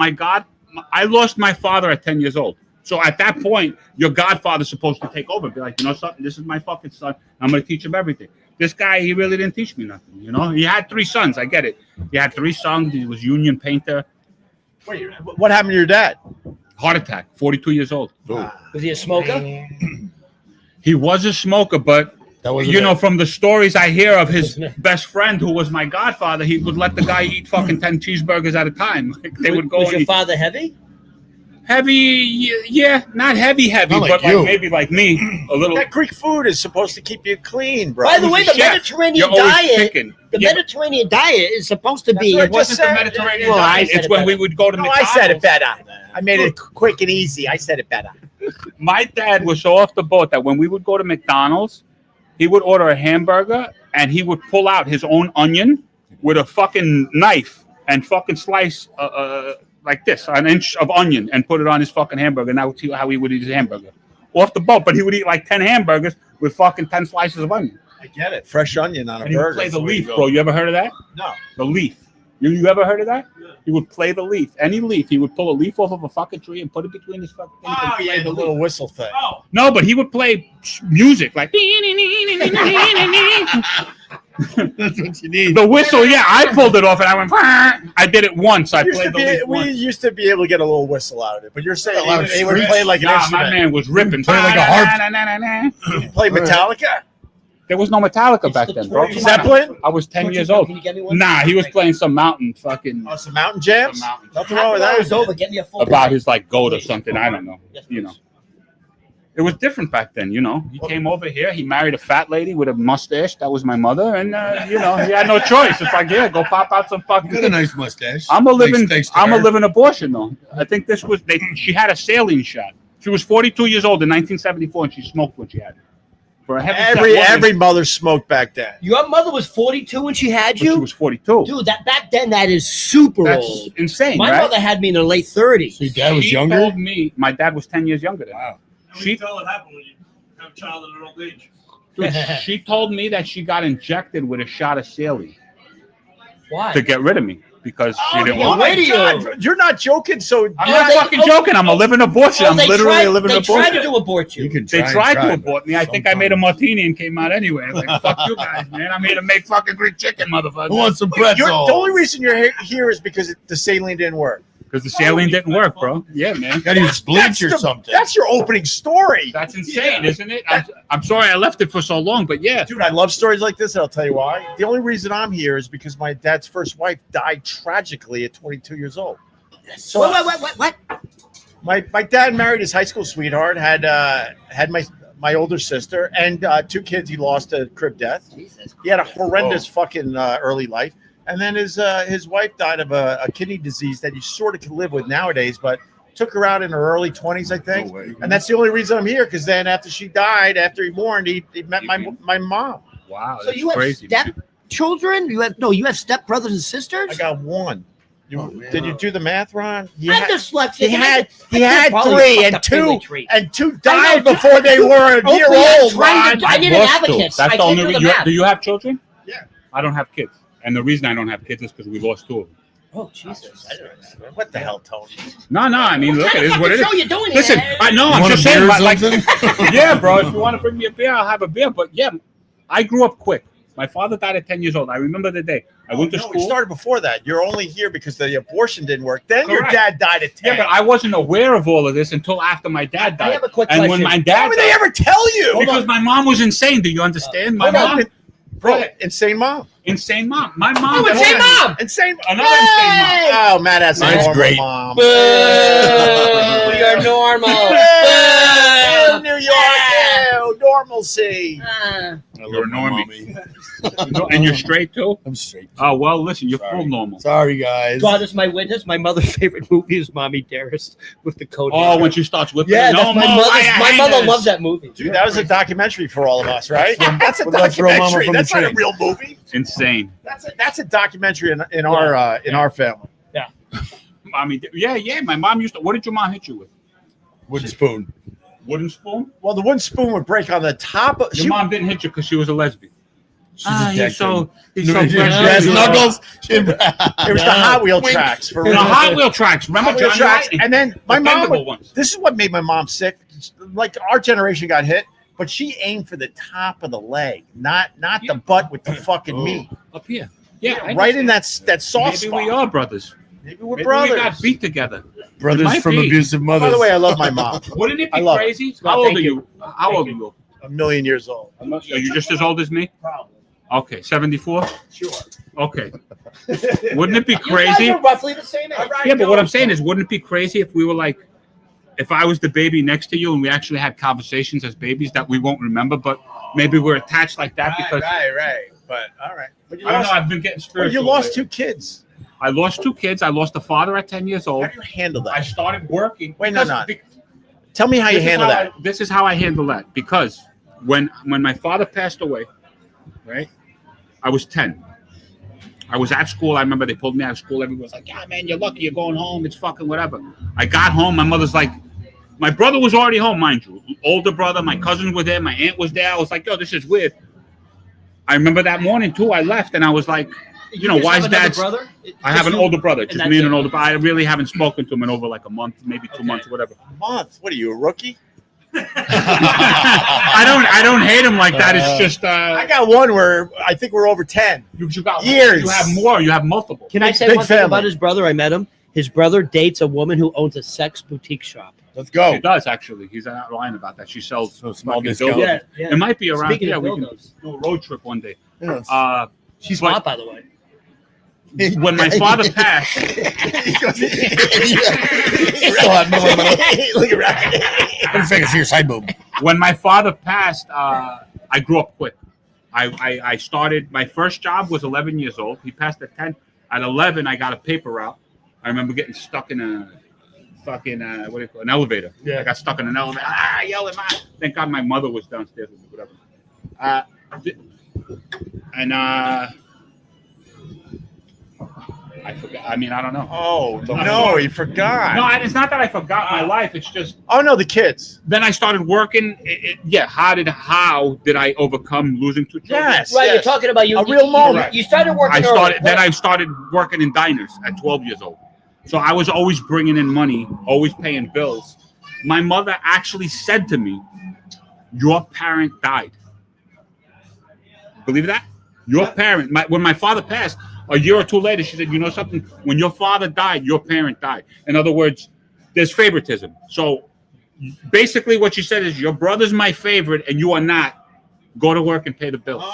I lost my father at 10 years old. So at that point, your godfather's supposed to take over. Be like, you know something? This is my fucking son. I'm going to teach him everything. This guy, he really didn't teach me nothing. You know, he had 3 sons. I get it. He had 3 sons. He was union painter.
Wait, what happened to your dad?
Heart attack. 42 years old.
Was he a smoker?
He was a smoker, but
That wasn't
you know,
it.
from the stories I hear of his best friend, who was my godfather, he would let the guy eat fucking 10 cheeseburgers at a time. Like they would go.
Was
and
your
eat.
father heavy?
Heavy, yeah, not heavy,
Not
but
like
like
you.
maybe like me, a little.
That Greek food is supposed to keep you clean, bro.
By the way, the
Chef,
Mediterranean
you're always
diet.
picking.
The
Yeah,
Mediterranean diet is supposed to be.
what I
it wasn't the
said.
Mediterranean
Well, I
diet.
said
It's
it
when
better.
we would go to
No, I
McDonald's.
said it better. I made it quick and easy. I said it better.
My dad was so off the boat that when we would go to McDonald's, he would order a hamburger and he would pull out his own onion with a fucking knife and fucking slice like this, an inch of onion, and put it on his fucking hamburger. And that's how he would eat his hamburger. Off the boat, but he would eat like 10 hamburgers with fucking 10 slices of onion.
I get it. Fresh onion on a
And he would
burger.
play
That's
the
way to
leaf,
go.
bro. You ever heard of that?
No.
The leaf. You ever heard of that? He would play the leaf. Any leaf. He would pull a leaf off of a fucking tree and put it between his fucking things and play
the
the
little
leaf.
whistle thing.
Oh,
No, but he would play music like
That's what you need.
the whistle. Yeah, I pulled it off and I went. I did it once. I
We used
played
to
the
be-
leaf
we
once.
used to be able to get a little whistle out of it, but you're saying
A lot of
they would
screech.
play like an
Nah, my
instrument.
man was ripping.
Play like a harp.
Play Metallica?
There was no Metallica back then, bro.
Zeppelin?
I was 10 years old.
Can you get me one?
Nah, he was playing some mountain fucking
Oh, some mountain jams?
Some mountain
Nothing wrong with that.
It's over. Get me a full.
about his like goat or something. I don't know.
Yes,
You know.
please.
It was different back then, you know. He came over here. He married a fat lady with a mustache. That was my mother, and you know, he had no choice. It's like, yeah, go pop out some
You got a
fucking.
nice mustache.
I'm a living.
Thanks to
I'm a
her.
living abortion though. I think this was. She had a saline shot. She was 42 years old in 1974, and she smoked when she had it. For a heavy
Every mother smoked back then.
Your mother was 42 when she had
She
you,
was 42.
dude. That back then, that is super
That's
old.
insane,
My
right?
mother had me in her late 30s.
So your dad was
She
younger?
told me my dad was 10 years younger than me.
Wow.
how do you tell it happened when you have a child in an old age?
Dude, she told me that she got injected with a shot of saline
Why?
to get rid of me because she didn't
yeah,
want
my
radio.
God, you're not joking. So
I'm
Oh,
not
they-
fucking
oh,
joking. I'm a living abortion. I'm
they
literally
tried,
a living
they
abortion.
tried to do abort you.
You can
They
try and
tried
try,
to
but
abort me. I think I made a
sometimes-
martini and came out anyway. Like, fuck you guys, man. I'm here to make fucking Greek chicken,
Who
motherfucker.
wants some
the
pretzels?
only reason you're here is because the saline didn't work.
Because the saline didn't work, bro. Yeah, man.
Got to use bleach or something.
That's your opening story.
That's insane, isn't it? I'm sorry I left it for so long, but yeah.
Dude, I love stories like this, and I'll tell you why. The only reason I'm here is because my dad's first wife died tragically at 22 years old. So
What?
my dad married his high school sweetheart, had my older sister, and 2 kids he lost to crib death.
Jesus.
He had a horrendous fucking early life. And then his wife died of a kidney disease that you sort of can live with nowadays, but took her out in her early 20s, I think.
No way.
And that's the only reason I'm here, because then after she died, after he mourned, he met my mom.
Wow,
So
that's
you have
crazy.
stepchildren? You have step brothers and sisters?
I got 1.
Oh, man.
Did you do the math, Ron? He
I'm
had,
dyslexic.
he had
probably
3,
fucked
and
up family
2
tree.
and 2
I know.
died before they were a year
Hopefully I'm
old,
trying
Ron.
to- I need an abacus.
That's
I
the
can't
only
do the
reason.
math.
Do you have children?
Yeah.
I don't have kids. And the reason I don't have kids is because we lost 2 of them.
Oh, Jesus.
What the hell, Tony?
No. I mean, look, it is what it is.
Show you doing
Listen,
here?
I know.
You
I'm
want
just
a beer
saying,
or
like,
something?
yeah, bro. If you want to bring me a beer, I'll have a beer. But yeah, I grew up quick. My father died at 10 years old. I remember the day. I went to
No,
school.
we started before that. You're only here because the abortion didn't work. Then your
Correct.
dad died at 10.
Yeah, but I wasn't aware of all of this until after my dad died.
I have a quick
and
question.
when my
Why
dad
would they
died,
ever tell you?
because my mom was insane. Do you understand? My
Hold on.
mom,
Bro, insane mom.
insane mom. My mom.
Oh, insane mom!
Insane.
Another insane mom.
Oh, Matt, that's a
Mine's
normal
great.
mom.
Boo! You're normal.
Boo!
Boo!
New York, ew, normalcy.
I
You're
love my
normie.
mommy.
And you're straight too.
I'm straight.
Oh well, listen, you're
Sorry.
full normal.
Sorry, guys.
God is my witness. My mother's favorite movie is Mommy Dearest with the code.
Oh, when she starts whipping.
yeah,
it.
that's
No
my
more
mother.
wire
My mother
hangers.
loves that movie.
Dude, that was a documentary for all of us, right? That's a
What about Throw Mama
documentary.
from the
That's not a
Tree?
real movie.
Insane.
That's a documentary in our family.
Mommy, yeah. My mom used to. What did your mom hit you with?
Wooden spoon.
Wooden spoon?
Well, the one spoon would break on the top of.
Your mom didn't hit you because she was a lesbian.
She's a dick.
he's so
Brass
precious.
knuckles.
It was the Hot Wheel tracks for
The Hot Wheel tracks. Remember
Hot Wheel
Johnny
tracks.
Lightning?
And then my
The
mom.
bendable ones.
This is what made my mom sick. Like our generation got hit, but she aimed for the top of the leg, not the butt with the fucking meat.
Up here. Yeah, I
Right in
understand.
that soft
Maybe
spot.
we are brothers.
Maybe we're
Maybe
brothers.
we got beat together.
Brothers
might
from
be.
abusive mothers.
By the way, I love my mom.
Wouldn't it
I
be
love it.
crazy?
No,
How old
thank
are
you.
you? How old are you?
A million years old.
Are you just as old as me?
Probably.
Okay, 74?
Sure.
Okay. Wouldn't it be
You guys
crazy?
are roughly the same age.
Yeah, but what I'm saying is, wouldn't it be crazy if we were like if I was the baby next to you and we actually had conversations as babies that we won't remember, but maybe we're attached like that because
right. But all right.
But you
I don't
lost,
know. I've been getting spiritual.
well, you lost
lately.
2 kids.
I lost 2 kids. I lost a father at 10 years old.
How do you handle
I
that?
started working.
Wait, no. Tell me how you handle that.
This is how I handle that because when my father passed away, right? I was 10. I was at school. I remember they pulled me out of school. Everyone was like, "Yeah, man, you're lucky. You're going home. It's fucking whatever." I got home. My mother's like, my brother was already home, mind you. Older brother. My cousins were there. My aunt was there. I was like, "Yo, this is weird." I remember that morning too. I left and I was like, you know, why is Dad?
Brother?
I have an older brother, just me and an older brother. I really haven't spoken to him in over like a month, maybe 2 months, whatever.
A month? What are you, a rookie?
I don't hate him like that. It's just
I got one where I think we're over 10.
you got
years.
You have more. You have multiple.
Can I say
Big
one thing
family.
about his brother? I met him. His brother dates a woman who owns a sex boutique shop.
Let's go.
She does actually. He's not lying about that. She sells
So small
fucking
discount.
dildos. It might be around.
Speaking
Yeah,
of
we can
dildos.
do a road trip one day.
Yes.
She's
But-
hot, by the way.
When my father passed,
Look around. Let's take a see your side boob.
when my father passed, I grew up quick. I started. My first job was 11 years old. He passed at 10. At 11, I got a paper route. I remember getting stuck in a fucking what do you call it? An elevator.
Yeah.
I got stuck in an elevator. Yelling, Thank God my mother was downstairs with me. Whatever. I forgot. I mean, I don't know.
Oh, no, he forgot.
No, it's not that I forgot my life. It's just
Oh, no, the kids.
then I started working. How did I overcome losing 2 children?
Yes.
Right, you're talking about you.
A real moment.
You started working.
I started working in diners at 12 years old. So I was always bringing in money, always paying bills. My mother actually said to me, "Your parent died." Believe that? Your parent. When my father passed, a year or 2 later, she said, "You know something? When your father died, your parent died." In other words, there's favoritism. So basically what she said is, your brother's my favorite and you are not. Go to work and pay the bills.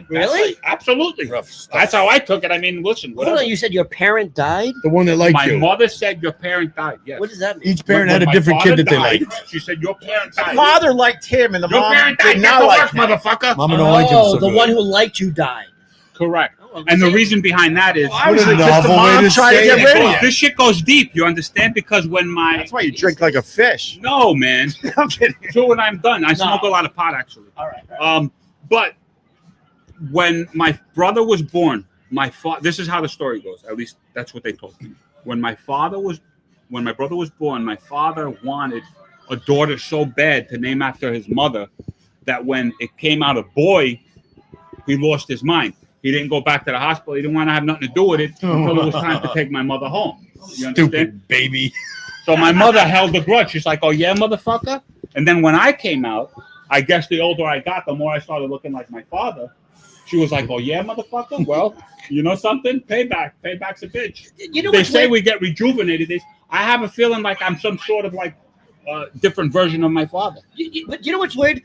Really?
Absolutely.
Rough stuff.
That's how I took it. I mean, listen.
Hold on, you said your parent died?
The one that liked
My
you.
mother said your parent died. Yes.
What does that mean?
Each parent
When
had a
my
different
father
kid that they
died,
liked.
She said your parent
The
died.
father liked him, and the
Your
mom
parent died.
did
Get
not
to
like
work,
him.
motherfucker.
Mama don't like him so
the
good.
one who liked you died.
Correct.
Oh,
And the
see?
reason behind that is
Obviously,
a
because the
novel way
mom
to
tried to
say
get
it.
rid of you.
this shit goes deep. You understand? Because when my
That's why you drink like a fish.
no man,
I'm kidding.
so when I'm done, I smoke a lot of pot actually.
All right.
But when my brother was born, this is how the story goes. At least that's what they told me. When my brother was born, my father wanted a daughter so bad to name after his mother that when it came out a boy, he lost his mind. He didn't go back to the hospital. He didn't want to have nothing to do with it until it was time to take my mother home. You understand?
Stupid baby.
So my mother held the grudge. She's like, "Oh yeah, motherfucker." And then when I came out, I guess the older I got, the more I started looking like my father. She was like, "Oh yeah, motherfucker. Well, you know something? Payback. Payback's a bitch."
You know
They
what's
say
weird?
we get rejuvenated. I have a feeling like I'm some sort of like different version of my father.
But you know what's weird?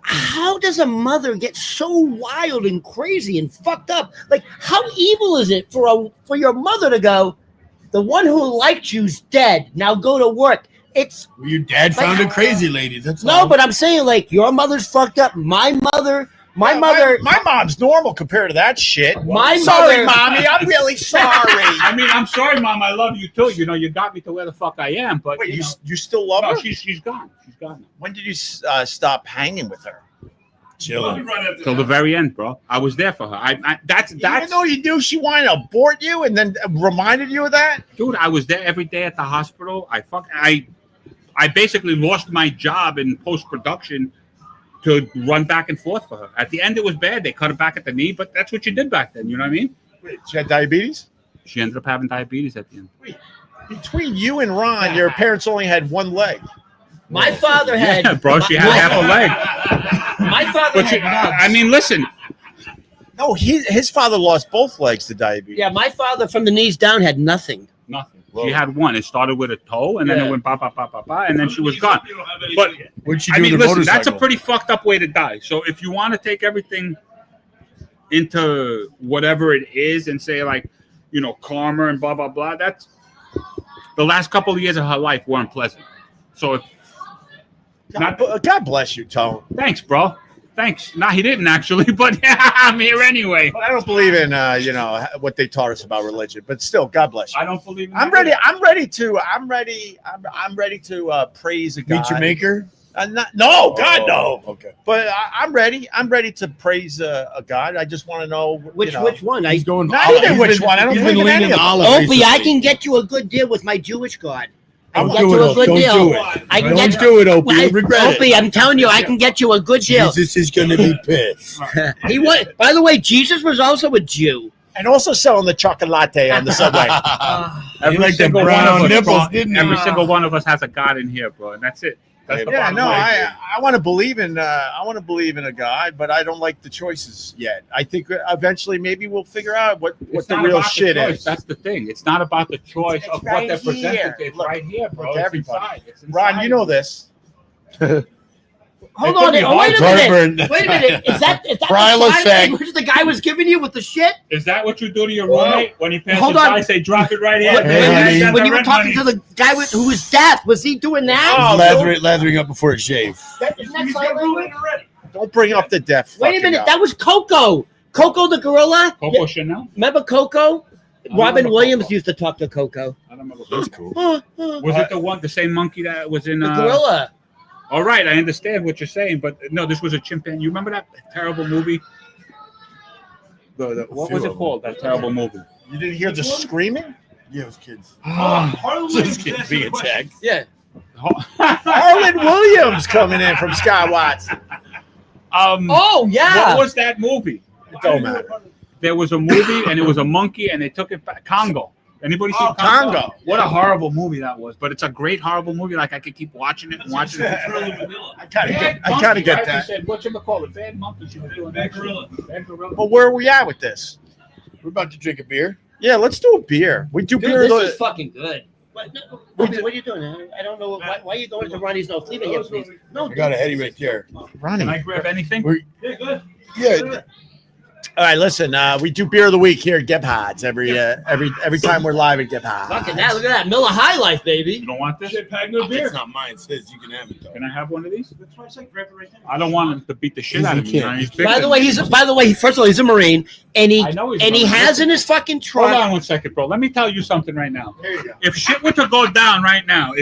How does a mother get so wild and crazy and fucked up? Like, how evil is it for your mother to go, the one who liked you's dead, now go to work? It's
Well, your dad found a crazy lady. That's
no,
all.
but I'm saying, like, your mother's fucked up. My mother.
My mom's normal compared to that shit.
My
Sorry,
mother-
mommy. I'm really sorry.
I mean, I'm sorry, Mom. I love you too. You know, you got me to where the fuck I am. But
Wait, you still love
no,
her?
she's gone. She's gone now.
When did you stop hanging with her?
Chilling.
Till the very end, bro. I was there for her. That's
Even though you knew she wanted to abort you and then reminded you of that?
dude. I was there every day at the hospital. I basically lost my job in post production to run back and forth for her. At the end, it was bad. They cut her back at the knee, but that's what you did back then. You know what I mean?
Wait, she had diabetes?
She ended up having diabetes at the end.
Between you and Ron, your parents only had one leg.
My father had.
Yeah, bro. She had half a leg.
My father
But
had.
I mean, listen.
No, his father lost both legs to diabetes.
Yeah, my father from the knees down had nothing.
Nothing. She had one. It started with a toe, and then it went ba ba ba ba ba, and then she was gone. But
What'd she
I
do
mean,
with the
listen, that's a
motorcycle?
pretty fucked up way to die. So if you want to take everything into whatever it is and say like, you know, karma and blah blah blah, that's the last couple of years of her life weren't pleasant. So,
God bless you, Tone.
Thanks, bro. Thanks. Nah, he didn't actually, but I'm here anyway.
But I don't believe in what they taught us about religion. But still, God bless you.
I don't believe in
I'm
that
ready.
either.
I'm ready to praise a God.
Meet your maker?
No, God, no.
Okay.
But I'm ready. I'm ready to praise a God. I just want to know
Which one?
He's going
Not even which one. I don't
he's
believe
been
in any
leaning
of them.
olive
Opie, I
recently.
can get you a good deal with my Jewish God. I can
Don't
get
do
you
it,
a good
don't
deal.
do it.
I can
Don't
get
do it, Opie. You'll regret
Opie,
it.
I'm telling you, I can get you a good deal.
Jesus is going to be pissed.
He was. By the way, Jesus was also a Jew.
And also selling the chocolate latte on the subway.
Every like the
single one
brown
of us,
nipples,
bro,
didn't
every
he?
single one of us has a God in here, bro, and that's it. That's the
Yeah,
bottom
no,
line.
I want to believe in a God, but I don't like the choices yet. I think eventually maybe we'll figure out what
It's
the
not
real
about
shit
choice.
is.
That's the thing. It's not about the choice
It's
of what
right
they're presented.
here.
It's
Look,
right here, bro.
look,
It's
everybody.
inside. It's inside.
Ron, you know this.
Hold
It could
on.
be
Oh, wait a
heartburn.
minute. Wait a minute. Is that the
Prilosec.
sign language the guy was giving you with the shit?
Is that what you do to your roommate when he passes
Hold on.
by? Say, drop it right here.
When,
Hey, honey.
when you were talking to the guy who was deaf, was he doing that?
Lathering up before it shave.
Isn't that sign language?
Don't bring up the deaf.
Wait a
fucking
minute.
guy.
That was Coco. Coco the gorilla.
Coco Chanel?
Remember Coco?
don't
Robin
remember
Williams
Coco.
used to talk to Coco.
I don't remember.
That's cool.
Was it the same monkey that was in
The gorilla.
All right, I understand what you're saying, but no, this was a chimpanzee. You remember that terrible movie? What was it called? That terrible movie.
You didn't hear the screaming?
Yeah, it was kids.
Harlan Williams
Just
asked
being
the question.
attacked.
Yeah.
Harlan Williams coming in from Scott Watts.
Oh yeah.
What was that movie?
It don't matter.
There was a movie, and it was a monkey, and they took it back. Congo. Anybody see
Congo.
What a horrible movie that was, but it's a great horrible movie. Like I could keep watching it and watching it.
I kind of get
Right?
that.
They said, whatchamacallit, bad monkey. She was doing
Bad
that
gorilla.
shit. Bad gorilla.
But where are we at with this?
We're about to drink a beer.
Yeah, let's do a beer. We do
Dude,
beer.
this is fucking good. What are you doing? I don't know. Why are you going to Ronnie's No Sleeping Here, please? No,
I got a Heady right there.
Ronnie.
Can I grab anything?
Yeah, good.
Yeah,
All right, listen. We do beer of the week here at Gephards every time we're live at Gephards.
Look at that. Look at that. Miller High Life,
You
baby.
don't want this?
Shit, pack no beer.
it's not mine. It says you can have it though.
Can I have one of these?
That's why I said grab it right there.
I don't want him to beat the shit
He's
out
a
of me.
kid.
man. He's
By the way, first of all, he's a Marine, and
I know he's
he
a Marine.
has in his fucking
Hold
truck.
on 1 second, bro. Let me tell you something right now.
Here you go.
If shit were to go down right now,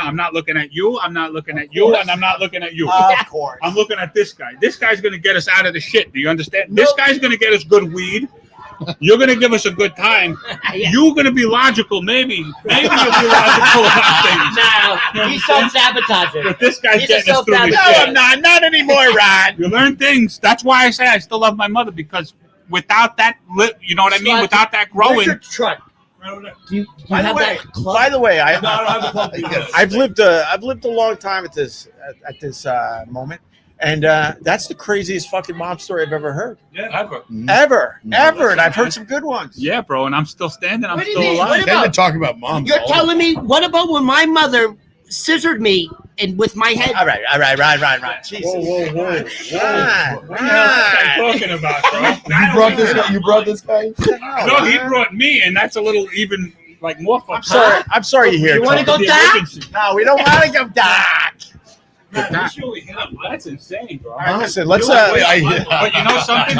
I'm not looking at you, I'm not looking at you, and I'm not looking at you.
Of course.
I'm looking at this guy. This guy's going to get us out of the shit. Do you understand? This guy's going to get us good weed. You're going to give us a good time.
Yeah.
You're going to be logical, maybe. Maybe you'll be logical about things.
Now he's self-sabotaging.
But this guy's
He's a
getting us through this
No,
shit.
I'm not. Not anymore, Ron.
You learn things. That's why I say I still love my mother, because without that, you know what I mean?
Slide-
Without that
Where's
growing,
your truck?
Right over there.
Do you
By the
have
way,
that club?
by the way,
No, I don't have a club.
I've lived a long time at this moment, and that's the craziest fucking mom story I've ever heard.
Yeah.
ever.
Ever, and I've heard some good ones.
Yeah, bro, and I'm still standing. I'm
What do you
still
mean?
alive.
What
I tend
about-
to talk about moms.
You're
all the
telling me, what about when my mother scissored me and with my head?
All right, Ron. Jesus.
Whoa.
Ron.
What the hell is that guy talking about, bro?
You brought this guy?
No, he brought me, and that's a little even like more fun.
I'm sorry you're here.
You wanna
Tony.
go dark?
No, we don't want to go dark.
That's insane, bro.
All right, listen, let's
But you know something?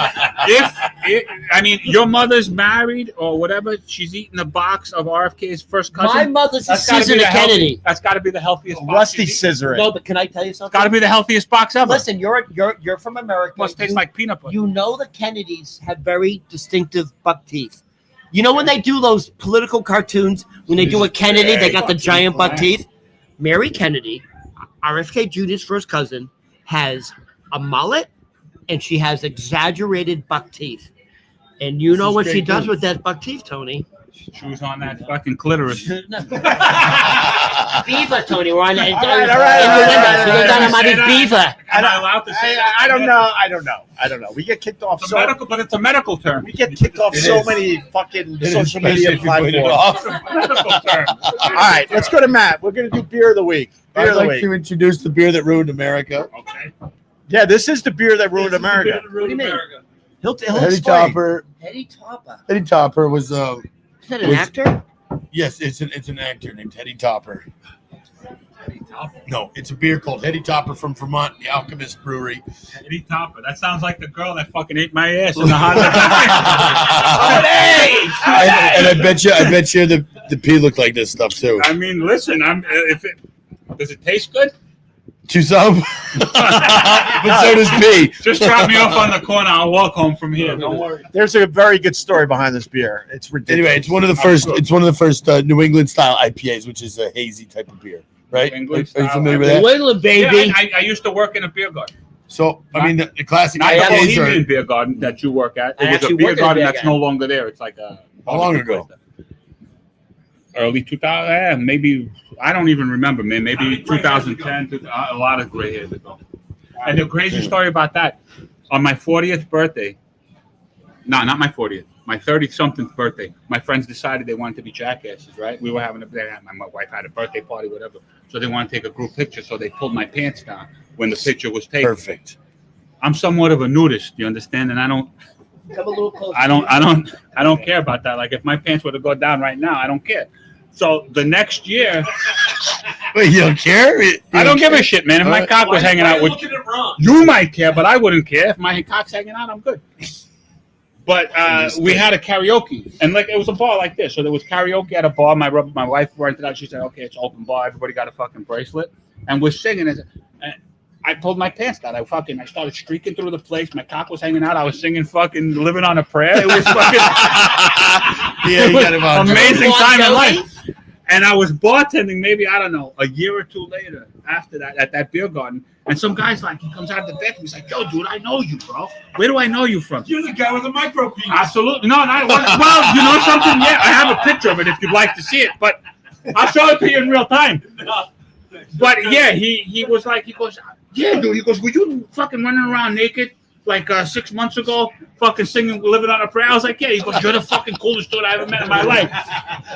Your mother's married or whatever, she's eating a box of RFK's first cousin.
My mother's a
That's gotta be
Susan
the
Kennedy.
That's got to be the healthiest box.
Rusty
she's eaten.
scissoring.
No, but can I tell you
It's
something?
got to be the healthiest box ever.
Listen, you're from America.
Must taste like peanut butter.
You know the Kennedys have very distinctive buck teeth. You know when they do those political cartoons, when they do a Kennedy, they got the giant buck teeth? Mary Kennedy, RFK Jr.'s first cousin, has a mullet and she has exaggerated buck teeth. And you know what she does with that buck teeth, Tony?
Chews on that fucking clitoris.
Beaver, Tony. We're on
all right.
Beaver.
Am I allowed to say that?
I don't know. We get kicked off
It's a medical, but it's a medical term.
We get kicked off so many fucking social media platforms.
It's a medical term.
All right, let's go to Matt. We're gonna do beer of the week. Beer
I'd
of the
like
week.
to introduce the beer that ruined America.
Okay.
Yeah, this is the beer that ruined America.
What
do you mean?
He'll
Heady
explain.
Topper.
Heady Topper.
Heady Topper was
Is that an actor?
Yes, it's an actor named Heady Topper.
Heady Topper.
No, it's a beer called Heady Topper from Vermont, the Alchemist Brewery.
Heady Topper. That sounds like the girl that fucking ate my ass in the hot
And I bet you the pee looked like this stuff too.
I mean, listen, does it taste good?
To some, but so does pee.
Just drop me off on the corner. I'll walk home from here. Don't worry.
There's a very good story behind this beer. It's ridiculous.
Anyway, it's one of the first New England style IPAs, which is a hazy type of beer, right? Are you familiar with that?
New England, baby.
Yeah, I used to work in a beer garden.
So I mean, the classic
Not the
IPAs
Bohemian
are.
beer garden that you work at.
I
It was a
actually
beer
worked at a
garden
beer
that's
garden.
no longer there. It's like a.
How long ago?
Early 2000, maybe, I don't even remember, man. Maybe 2010, a lot of gray hairs ago. And the crazy story about that, on my 40th birthday, no, not my 40th, my 30-something birthday, my friends decided they wanted to be jackasses, right? We were having my wife had a birthday party, whatever. So they wanted to take a group picture, so they pulled my pants down when the picture was taken.
Perfect.
I'm somewhat of a nudist, you understand? And I don't care about that. Like if my pants were to go down right now, I don't care. So the next year,
Wait, you don't care?
I don't give a shit, man. If my cock was hanging out with you, might care, but I wouldn't care. If my cock's hanging out, I'm good. But we had a karaoke, and like it was a bar like this. So there was karaoke at a bar. My wife rented out. She said, "Okay, it's open bar. Everybody got a fucking bracelet," and we're singing. And I pulled my pants down. I started streaking through the place. My cock was hanging out. I was singing fucking "Living on a Prayer." It was fucking amazing time in life. And I was bartending maybe, I don't know, a year or two later after that at that beer garden. And some guy's like, he comes out of the bathroom. He's like, "Yo, dude, I know you, bro. Where do I know you from?"
You're the guy with the micro penis.
Absolutely. No, well, you know something? Yeah, I have a picture of it if you'd like to see it. But I'll show it to you in real time. But yeah, he was like, he goes, "Yeah, dude." He goes, "Were you fucking running around naked like 6 months ago, fucking singing Living on a Prayer?" I was like, "Yeah." He goes, "You're the fucking coolest dude I ever met in my life."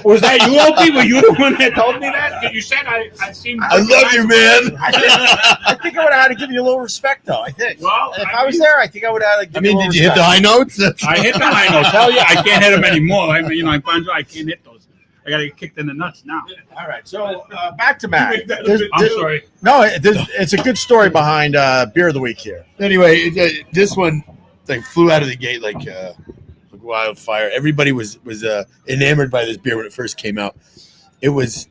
Was that you, Opie? Were you the one that told me that? You said I seemed...
I love you, man.
I think I would have had to give you a little respect, though. I think.
Well,
if I was there, I think I would have had to give you a little
Did you hit the
respect.
high notes?
I hit the high notes. Hell yeah, I can't hit them anymore. I mean, I find I can't hit those. I got to get kicked in the nuts now.
All right, so back to Matt.
I'm sorry.
No, it's a good story behind Beer of the Week here.
Anyway, this one like flew out of the gate like wildfire. Everybody was enamored by this beer when it first came out. It was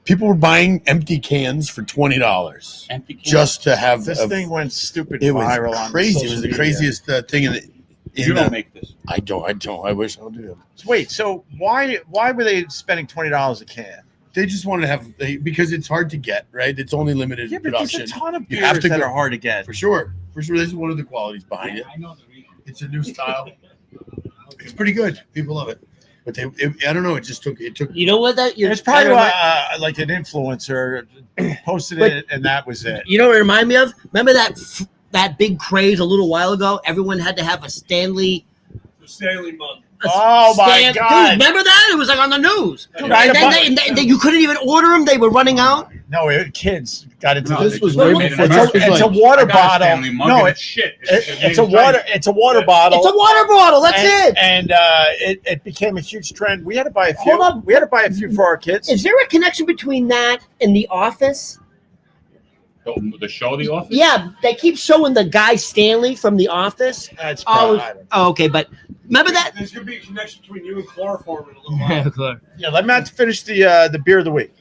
people were buying empty cans for $20
Empty can.
just to have this thing went stupid.
It was
viral on
crazy. It was the craziest thing in the.
You don't make this.
I don't. I wish I would do it.
Wait, so why were they spending $20 a can?
They just wanted to have because it's hard to get, right? It's only limited
Yeah, but
production.
there's a ton of
You
beers
have to
that
go-
are hard to get.
For sure. This is one of the qualities behind it.
I know the reason.
It's a new style. It's pretty good. People love it. But I don't know. It took.
You know what that?
It's probably like an influencer posted it, and that was it.
You know what it reminded me of? Remember that big craze a little while ago? Everyone had to have a Stanley
mug.
Oh my God!
Dude, remember that? It was like on the news.
Dude,
And then you couldn't even order them. They were running out.
No, kids got into
No,
this.
This was
they
way
just
before.
made it.
It's a
I
water
got a
bottle.
Stanley mug
No,
and it's shit.
it's a water. It's a water bottle.
It's a water bottle. That's it.
And it became a huge trend. We had to buy a few.
Hold on.
We had to buy a few for our kids.
Is there a connection between that and The Office?
The show, The Office?
Yeah, they keep showing the guy Stanley from The Office.
That's
Oh,
probably, I don't know.
oh, okay, but remember that?
There's gonna be a connection between you and chloroform in a little while.
Yeah, let Matt finish the beer of the week.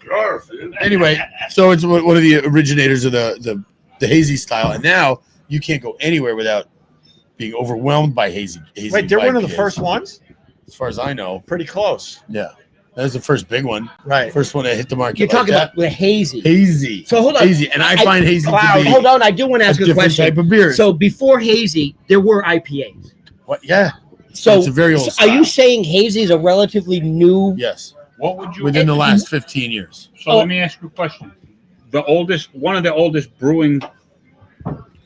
Anyway, so it's one of the originators of the hazy style, and now you can't go anywhere without being overwhelmed by hazy.
Wait, they're one of the
IPAs.
first ones.
as far as I know.
Pretty close.
Yeah, that was the first big one.
Right.
First one that hit the market.
You're talking about the hazy.
hazy.
So hold on.
Hazy, and I find hazy to be
Hold on, I do want to ask a
different
question.
type of beer.
So before hazy, there were IPAs.
What? Yeah.
So
It's a very old
are you
style.
saying hazy is a relatively new?
Yes.
What would you...
Within the last 15 years.
So let me ask you a question. One of the oldest brewing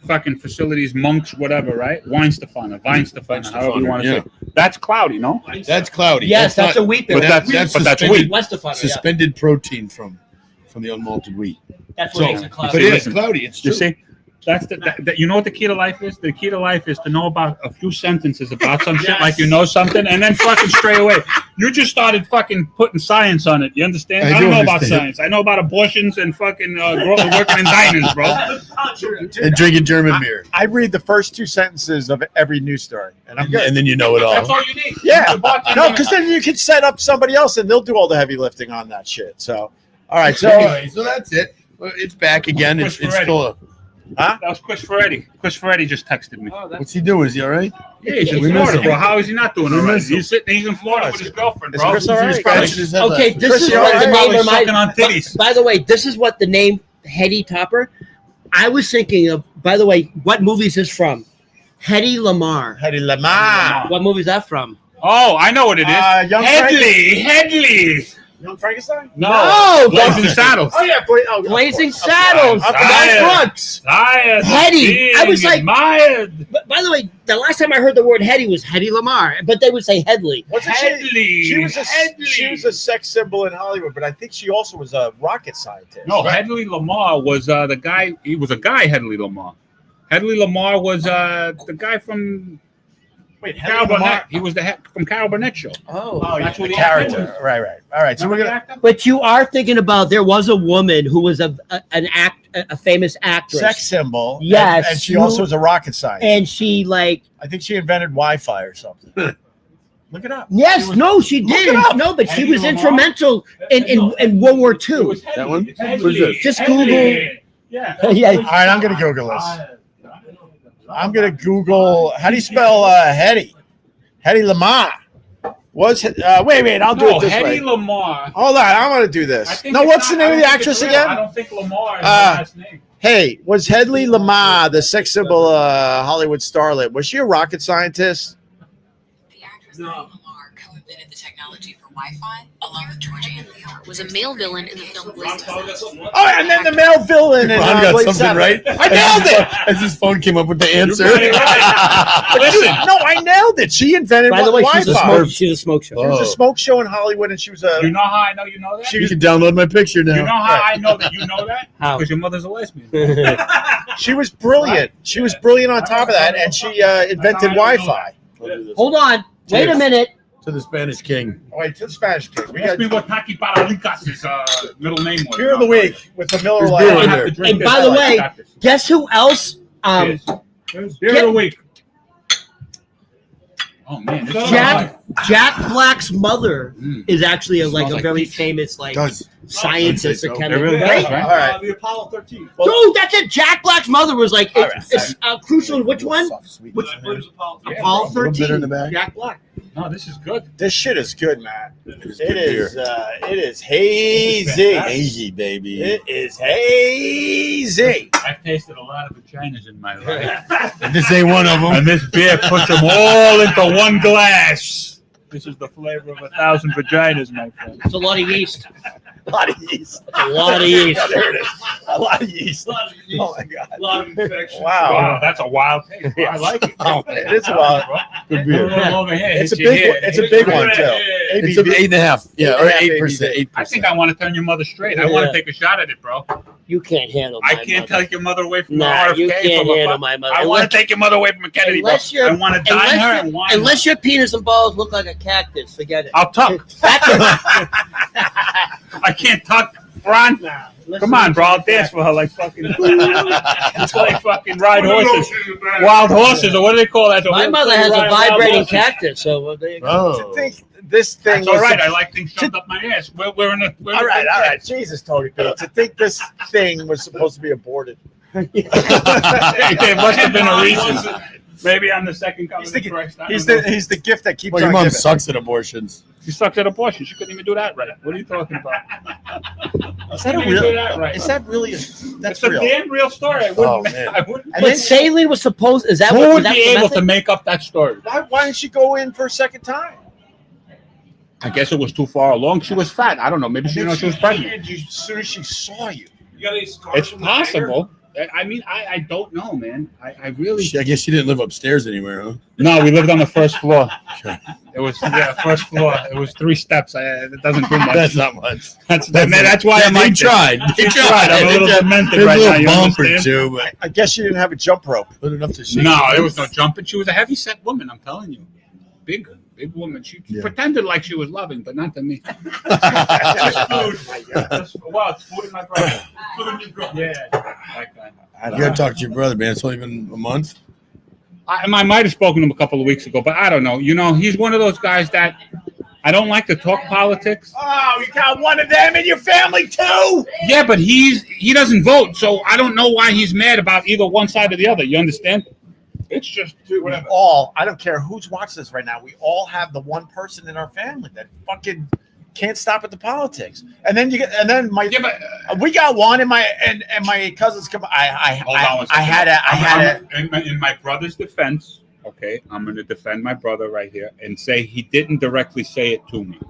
fucking facilities, monks, whatever, right? Weinstefan, however you want to say it. That's cloudy, no?
That's cloudy.
Yes, that's
not-
a wheat beer.
But that's
that's
suspended,
wheat.
Westefan,
suspended protein from the unmalted wheat.
That's
So,
what makes it
but
cloudy.
it is
Listen,
cloudy. It's
You
true.
see? That's you know what the key to life is? The key to life is to know about a few sentences about some shit, like you know something, and then fucking stray away. You just started fucking putting science on it. You understand? I don't know about science. I know about abortions and fucking working in diners, bro.
And drinking German beer.
I read the first 2 sentences of every news story, and I'm good.
And then you know it all.
That's all you need.
Yeah, no, because then you can set up somebody else, and they'll do all the heavy lifting on that shit. So, all right, so
anyway, so that's it. It's back again. It's still.
Huh? That was Chris Ferretti. Chris Ferretti just texted me.
What's he doing? Is he all right?
Yeah, he's in
We miss
Florida,
him.
bro. How is he not doing all right? He's in Florida with his girlfriend, bro.
Chris all right?
Okay, this
Chris,
is
you're
what the
right.
name
Sucking on titties.
By the way, this is what the name Heady Topper. I was thinking of. By the way, what movie is this from? Heady Lamar.
Heady Lamar.
What movie is that from?
Oh, I know what it is.
Young
Headley.
Young Frankenstein?
No,
Blazing Saddles.
Oh yeah,
Blazing Saddles.
Brooks.
Heady. I was like,
admired.
but by the way, the last time I heard the word Heady was Heady Lamar, but they would say Headley.
What's it?
Headley.
She was a sex symbol in Hollywood, but I think she also was a rocket scientist.
No, Headley Lamar was the guy. He was a guy, Headley Lamar. Headley Lamar was the guy from Carol Burnett. He was from Carol Burnett show.
Oh,
that's what
the
he
character. Right. All right. So we're gonna.
But you are thinking about there was a woman who was a famous actress,
Sex symbol.
Yes,
and she also was a rocket scientist.
and she like.
I think she invented Wi-Fi or something. Look it up.
Yes, she didn't. No, but she was instrumental in World War II.
That one? Who's this?
Just Google.
Yeah.
All right, I'm gonna Google this. I'm gonna Google how do you spell Heady? Heady Lamar. Wait, I'll do it this way.
Heady Lamar.
Hold on, I'm gonna do this. No, what's the name of the actress again?
I don't think Lamar is the last name.
Hey, was Heady Lamar the sex symbol Hollywood starlet? Was she a rocket scientist?
The actress Heady Lamar co-invented the technology for Wi-Fi, along with Georgie and Leo. Was a male villain in the film Blazing Saddles.
Oh, and then the male villain.
Ron got something right.
I nailed it.
As his phone came up with the answer.
Listen,
No, I nailed it. She invented
By the way,
Wi-Fi.
she's a smoke show.
She was a smoke show in Hollywood, and she was a.
you know how I know you know that?
You can download my picture now.
You know how I know that you know that?
How?
Because your mother's a lesbian.
She was brilliant. She was brilliant on top of that, and she invented Wi-Fi.
Hold on. Wait a minute.
To the Spanish king.
Oh, wait, to the Spanish king. We
Ask
got
me what Taki Paralicas' middle name was.
beer of the week with the Miller
There's
Lite.
beer in
I have
there.
to drink
And
this.
by the
I
way,
got this.
guess who else?
Cheers. Beer of the week. Oh man, this is hard.
Jack Black's mother is actually a
Smells like
very
peach.
famous like
Does.
scientist or
It
chemist.
really
Right?
does, right?
All right.
The Apollo 13.
Dude, that's it. Jack Black's mother was like it's crucial in which one?
Which,
Where's Apollo 13?
All
A little bitter in the
13.
back.
Jack Black.
No, this is good.
this shit is good, man.
good
It is hazy.
Hazy, baby.
It is hazy.
I've tasted a lot of vaginas in my life.
And this ain't one of them.
And this beer puts them all into one glass. This is the flavor of 1,000 vaginas, my friend.
It's a lot of yeast.
A lot of yeast.
A lot of yeast.
Yeah, there it is. A lot of yeast.
A lot of yeast.
Oh my god.
A lot of infection.
Wow.
Wow, that's a wild taste. I like it.
Oh, man, it is wild.
Good
Put a
beer.
little over here.
It's a
hit you
big.
here.
It's a big one too.
It's a 8.5. Yeah, or 8%.
I think I want to turn your mother straight. I want to take a shot at it, bro.
You can't handle my
I can't
mother.
take your mother away from
Nah,
the RFK.
you can't
from a
handle
fu-
my mother.
I want to take your mother away from a Kennedy. Bro.
Unless you're-
I want to dine her and wine her.
Unless your penis and balls look like a cactus, forget it.
I'll tuck.
That's
I can't tuck, Ron. Come on, bro. I'll dance for her like fucking. It's like fucking ride horses, wild horses, or what do they call that?
My mother has a vibrating cactus, so there you go.
Oh.
To think this thing
That's all
was
right. I like things shoved up my ass. We're in a. We're in
all
a
right,
big
all
bed.
right. Jesus, Tony P. To think this thing was supposed to be aborted.
There must have been a reason. Maybe I'm the second coming
He's
of
the,
Christ. I
he's
don't know.
the gift that keeps
Well, your
on
mom
giving.
sucks at abortions.
She sucks at abortion. She couldn't even do that right. What are you talking about?
Is that a
Couldn't even
real?
do that right.
Is that really? That's
It's a
real.
damn real story. I
Oh,
wouldn't.
man.
I wouldn't.
And
But
then
saline was supposed. Is that
Who
what?
would
That's
be
the
able
method?
to make up that story?
why didn't she go in for a second time?
I guess it was too far along. She was fat. I don't know. Maybe she didn't know she was pregnant.
As soon as she saw you.
You got any scars
It's
from the hanger?
possible. I mean, I don't know, man. I really.
I guess she didn't live upstairs anywhere, huh?
No, we lived on the first floor. It was first floor. It was 3 steps. It doesn't do much.
That's not much.
That's why I'm like
tried.
They tried. I'm a little demented
There's
right
a
now.
little
You
bump or
understand?
two, but
I guess you didn't have a jump rope.
good enough to shake.
No, there was no jumping. She was a heavy set woman. I'm telling you, big woman. She pretended like she was loving, but not to me. Well, it's food in my brother. Food in your brother. Yeah, that guy.
You gotta talk to your brother, man. It's only been a month.
I might have spoken to him a couple of weeks ago, but I don't know. You know, he's one of those guys that I don't like to talk politics.
Oh, you got one of them in your family too?
Yeah, but he doesn't vote, so I don't know why he's mad about either one side or the other. You understand? It's just whatever.
I don't care who's watching this right now. We all have the one person in our family that fucking can't stop at the politics. And then we got one, and my cousins come. I had
in my brother's defense. Okay, I'm going to defend my brother right here and say he didn't directly say it to me.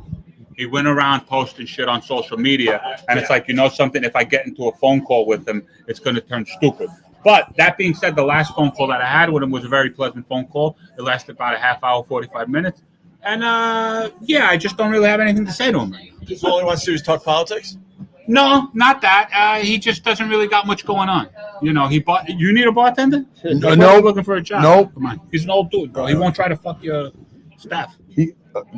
He went around posting shit on social media, and it's like, you know something, if I get into a phone call with him, it's going to turn stupid. But that being said, the last phone call that I had with him was a very pleasant phone call. It lasted about a half hour, 45 minutes. And, I just don't really have anything to say to him.
Just all he wants to do is talk politics?
No, not that. He just doesn't really got much going on. You know, you need a bartender?
No.
Looking for a job.
Nope.
Come on. He's an old dude, bro. He won't try to fuck your staff.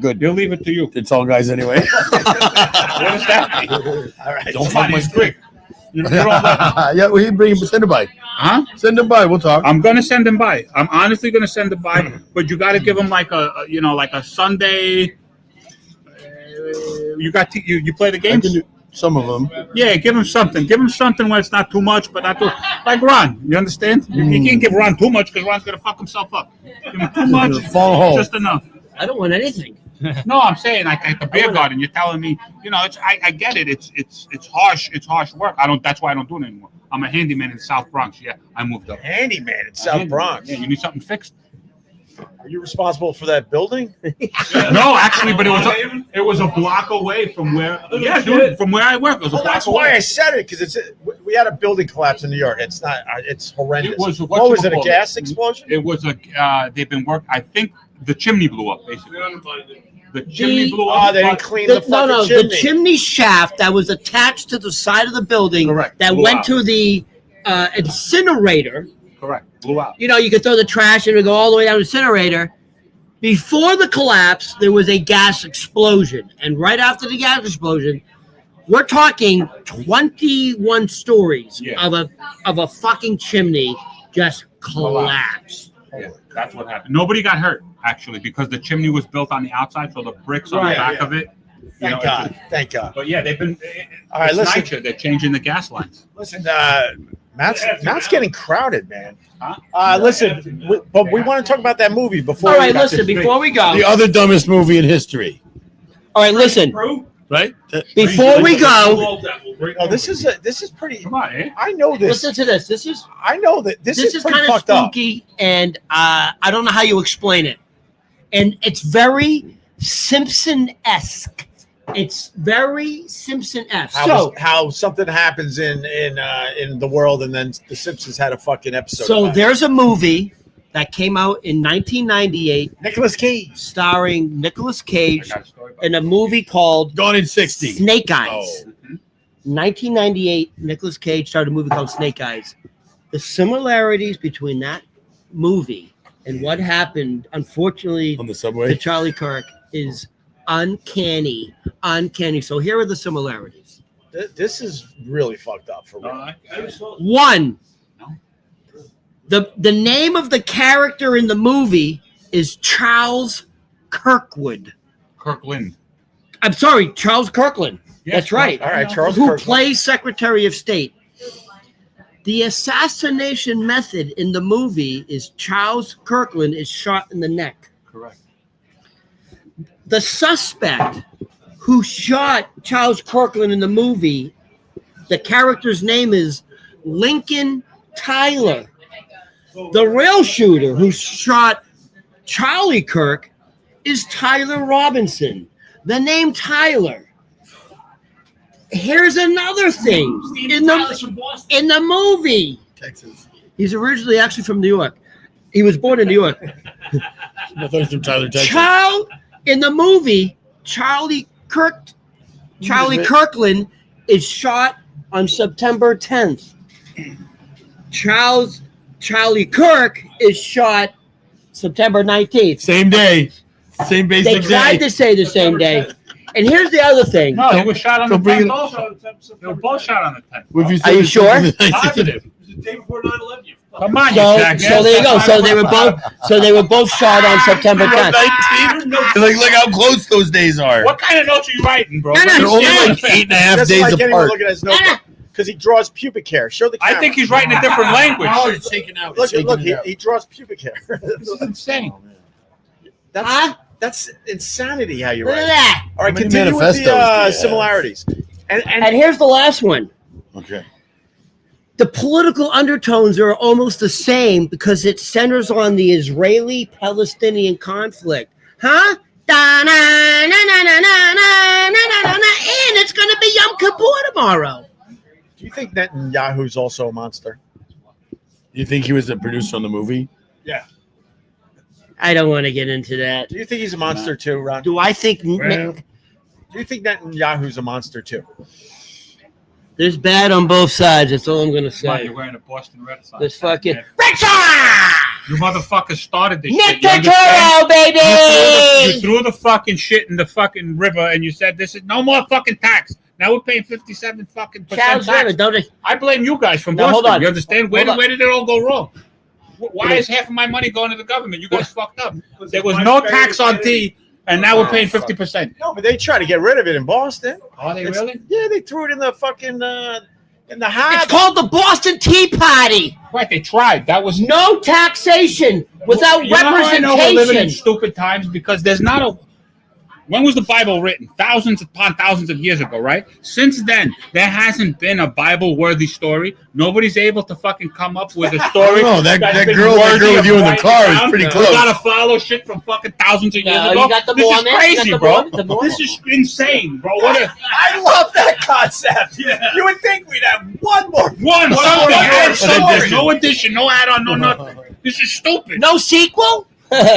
Good.
He'll leave it to you.
It's all guys anyway.
What does that mean?
All right.
Don't
Come on, he's quick. You're all that.
Yeah, we bring him. Send him by.
Huh?
Send him by. We'll talk.
I'm gonna send him by. I'm honestly gonna send him by, but you got to give him like a Sunday. You play the
I
games.
can do some of them.
Yeah, give him something. Give him something where it's not too much, but not too like Ron. You understand? You can't give Ron too much because Ron's gonna fuck himself up. Give him too much,
Fall hole.
just enough.
I don't want anything.
No, I'm saying like at the beer garden. You're telling me, I get it. It's harsh. It's harsh work. That's why I don't do it anymore. I'm a handyman in the South Bronx. Yeah, I moved up.
Handyman in South Bronx.
Yeah, you need something fixed.
Are you responsible for that building?
No, actually, but it was a block away from where. Yeah, dude, from where I work, it was a block
That's
away.
why I said it, because we had a building collapse in New York. It's not. It's horrendous.
It was
what was it? A gas explosion?
It was they've been working. I think the chimney blew up. Basically, the chimney blew up.
Oh, they didn't clean the fucking chimney.
The chimney shaft that was attached to the side of the building.
Correct.
That
Blew
went
out.
to the incinerator.
Correct. Blew out.
You could throw the trash and it would go all the way down to the incinerator. Before the collapse, there was a gas explosion. And right after the gas explosion, we're talking 21 stories of a fucking chimney just collapsed.
Yeah, that's what happened. Nobody got hurt, actually, because the chimney was built on the outside, so the bricks on the back of it.
Thank God. Thank God.
But yeah, they've been.
All right, listen.
Night shift, they're changing the gas lines.
Listen, Matt's getting crowded, man.
Huh?
Listen, but we want to talk about that movie before.
All right, listen, before we go.
The other dumbest movie in history.
All right, listen.
Right?
Before we go.
Oh, this is pretty.
Come on, eh?
I know this.
Listen to this.
I know that this is pretty
kind of
fucked up.
spooky, and I don't know how you explain it. And it's very Simpson-esque. It's very Simpson-esque.
How something happens in the world, and then the Simpsons had a fucking episode.
So
about
there's a movie that came out in 1998,
Nicolas Cage,
starring Nicolas Cage,
I got a story about
in a movie called
Gone in 60.
Snake Eyes.
Oh.
1998, Nicolas Cage started a movie called Snake Eyes. The similarities between that movie and what happened, unfortunately,
On the
to
subway.
Charlie Kirk is uncanny. So here are the similarities.
this is really fucked up for me.
One, the name of the character in the movie is Charles Kirkwood.
Kirkland.
I'm sorry, Charles Kirkland.
Yes,
That's right.
All right, Charles
Who
Kirkland.
plays Secretary of State. The assassination method in the movie is Charles Kirkland is shot in the neck.
Correct.
The suspect who shot Charles Kirkland in the movie, the character's name is Lincoln Tyler. The real shooter who shot Charlie Kirk is Tyler Robinson. The name Tyler. Here's another thing in the movie.
Texas.
He's originally actually from New York. He was born in New York.
I thought he was from Tyler, Texas.
Child in the movie, Charlie Kirkland is shot on September 10th. Charlie Kirk is shot September 19th.
Same day. Same
They
basic
tried
day.
to say the same day. And here's the other thing.
No, he was shot on the
Don't bring
10th
it-
also. They were both shot on the 10th.
What if you
Are
said
you
it's
sure?
something that-
Positive.
It was the day before 9/11. You
Come on, you
So
jackass.
there you go. So they were both shot on September 10th.
19? Like, look how close those days are.
What kind of notes are you writing, bro?
No, no,
They're only
Yeah.
like 8.5
That's
days
why I can't even
apart.
look at his notebook because he draws pubic hair. Show the camera.
I think he's writing a different language.
Oh, it's shaking out.
Look,
It's shaking
look,
it out.
he draws pubic hair.
This is insane.
That's insanity how you
Look at
write.
that.
All right,
How many
continue with
manifestos do you
the
have?
similarities. And
And here's the last one.
Okay.
The political undertones are almost the same because it centers on the Israeli-Palestinian conflict. Huh? And it's going to be Yom Kippur tomorrow.
do you think Netanyahu's also a monster?
You think he was a producer on the movie?
I don't want to get into that.
Do you think he's a monster too, Ron?
Do I think
Well,
Do you think Netanyahu's a monster too?
there's bad on both sides? That's all I'm going to
Come on,
say.
you're wearing a Boston Red Sox.
This fucking
Yeah.
Richard!
You motherfuckers started this
Nick
shit. You understand?
Turturro, baby!
You threw the fucking shit in the fucking river and you said this is no more fucking tax. Now we're paying 57 fucking percent
Child's
tax.
River, don't they?
I blame you guys from
Now,
Boston.
hold on.
You understand? Where
Hold
did it all go wrong? Why is half of my money going to the government? You guys fucked up. There was
my
no
favorite
tax on
Kennedy-
tea, and now we're paying 50%.
No, but they tried to get rid of it in Boston.
Are they
It's-
really?
Yeah, they threw it in the fucking in the
It's
hat.
called the Boston Tea Party.
Right, they tried. That was
No taxation without
You know how I know we're living in
representation.
stupid times because there's not a. When was the Bible written? Thousands upon thousands of years ago, right? Since then, there hasn't been a Bible-worthy story. Nobody's able to fucking come up with a story.
No, that
that's been
girl
worthy
with
of
you in the
writing
car is
down.
pretty
We
close.
gotta follow shit from fucking thousands of years
No,
ago.
you got the
This
Mormon,
is crazy,
you got the
bro.
Mormon, the Mormon.
This is insane, bro. What a
I love that concept. You would think we'd have one more.
one
What
something.
a
Add
story.
something. No addition, no add-on, no nothing. This is stupid.
No sequel?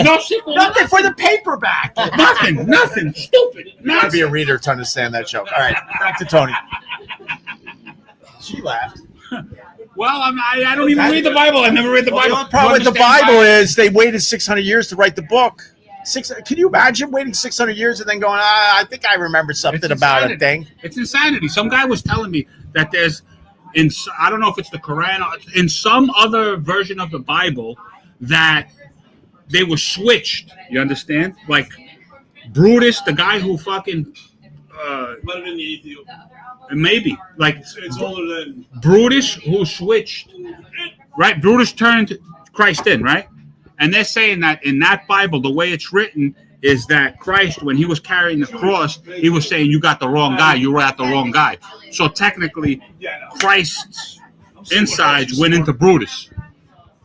No sequel.
Nothing for the paperback.
Nothing. Stupid.
You gotta be
Nothing.
a reader to understand that joke. All right, back to Tony. She laughed.
Well, I don't even read the Bible. I've never read the
Well,
Bible.
the only problem with the Bible is they waited 600 years to write the book. Can you imagine waiting 600 years and then going, I think I remember something
It's
about a
insanity.
thing?
It's insanity. Some guy was telling me that there's, I don't know if it's the Quran, or in some other version of the Bible, that they were switched. You understand? Like Brutus, the guy who fucking,
Might have been the Ethiopian.
maybe, like
It's older than.
Brutus who switched, right? Brutus turned Christ in, right? And they're saying that in that Bible, the way it's written is that Christ, when he was carrying the cross, he was saying, you got the wrong guy, you were at the wrong guy. So technically, Christ's insides went into Brutus.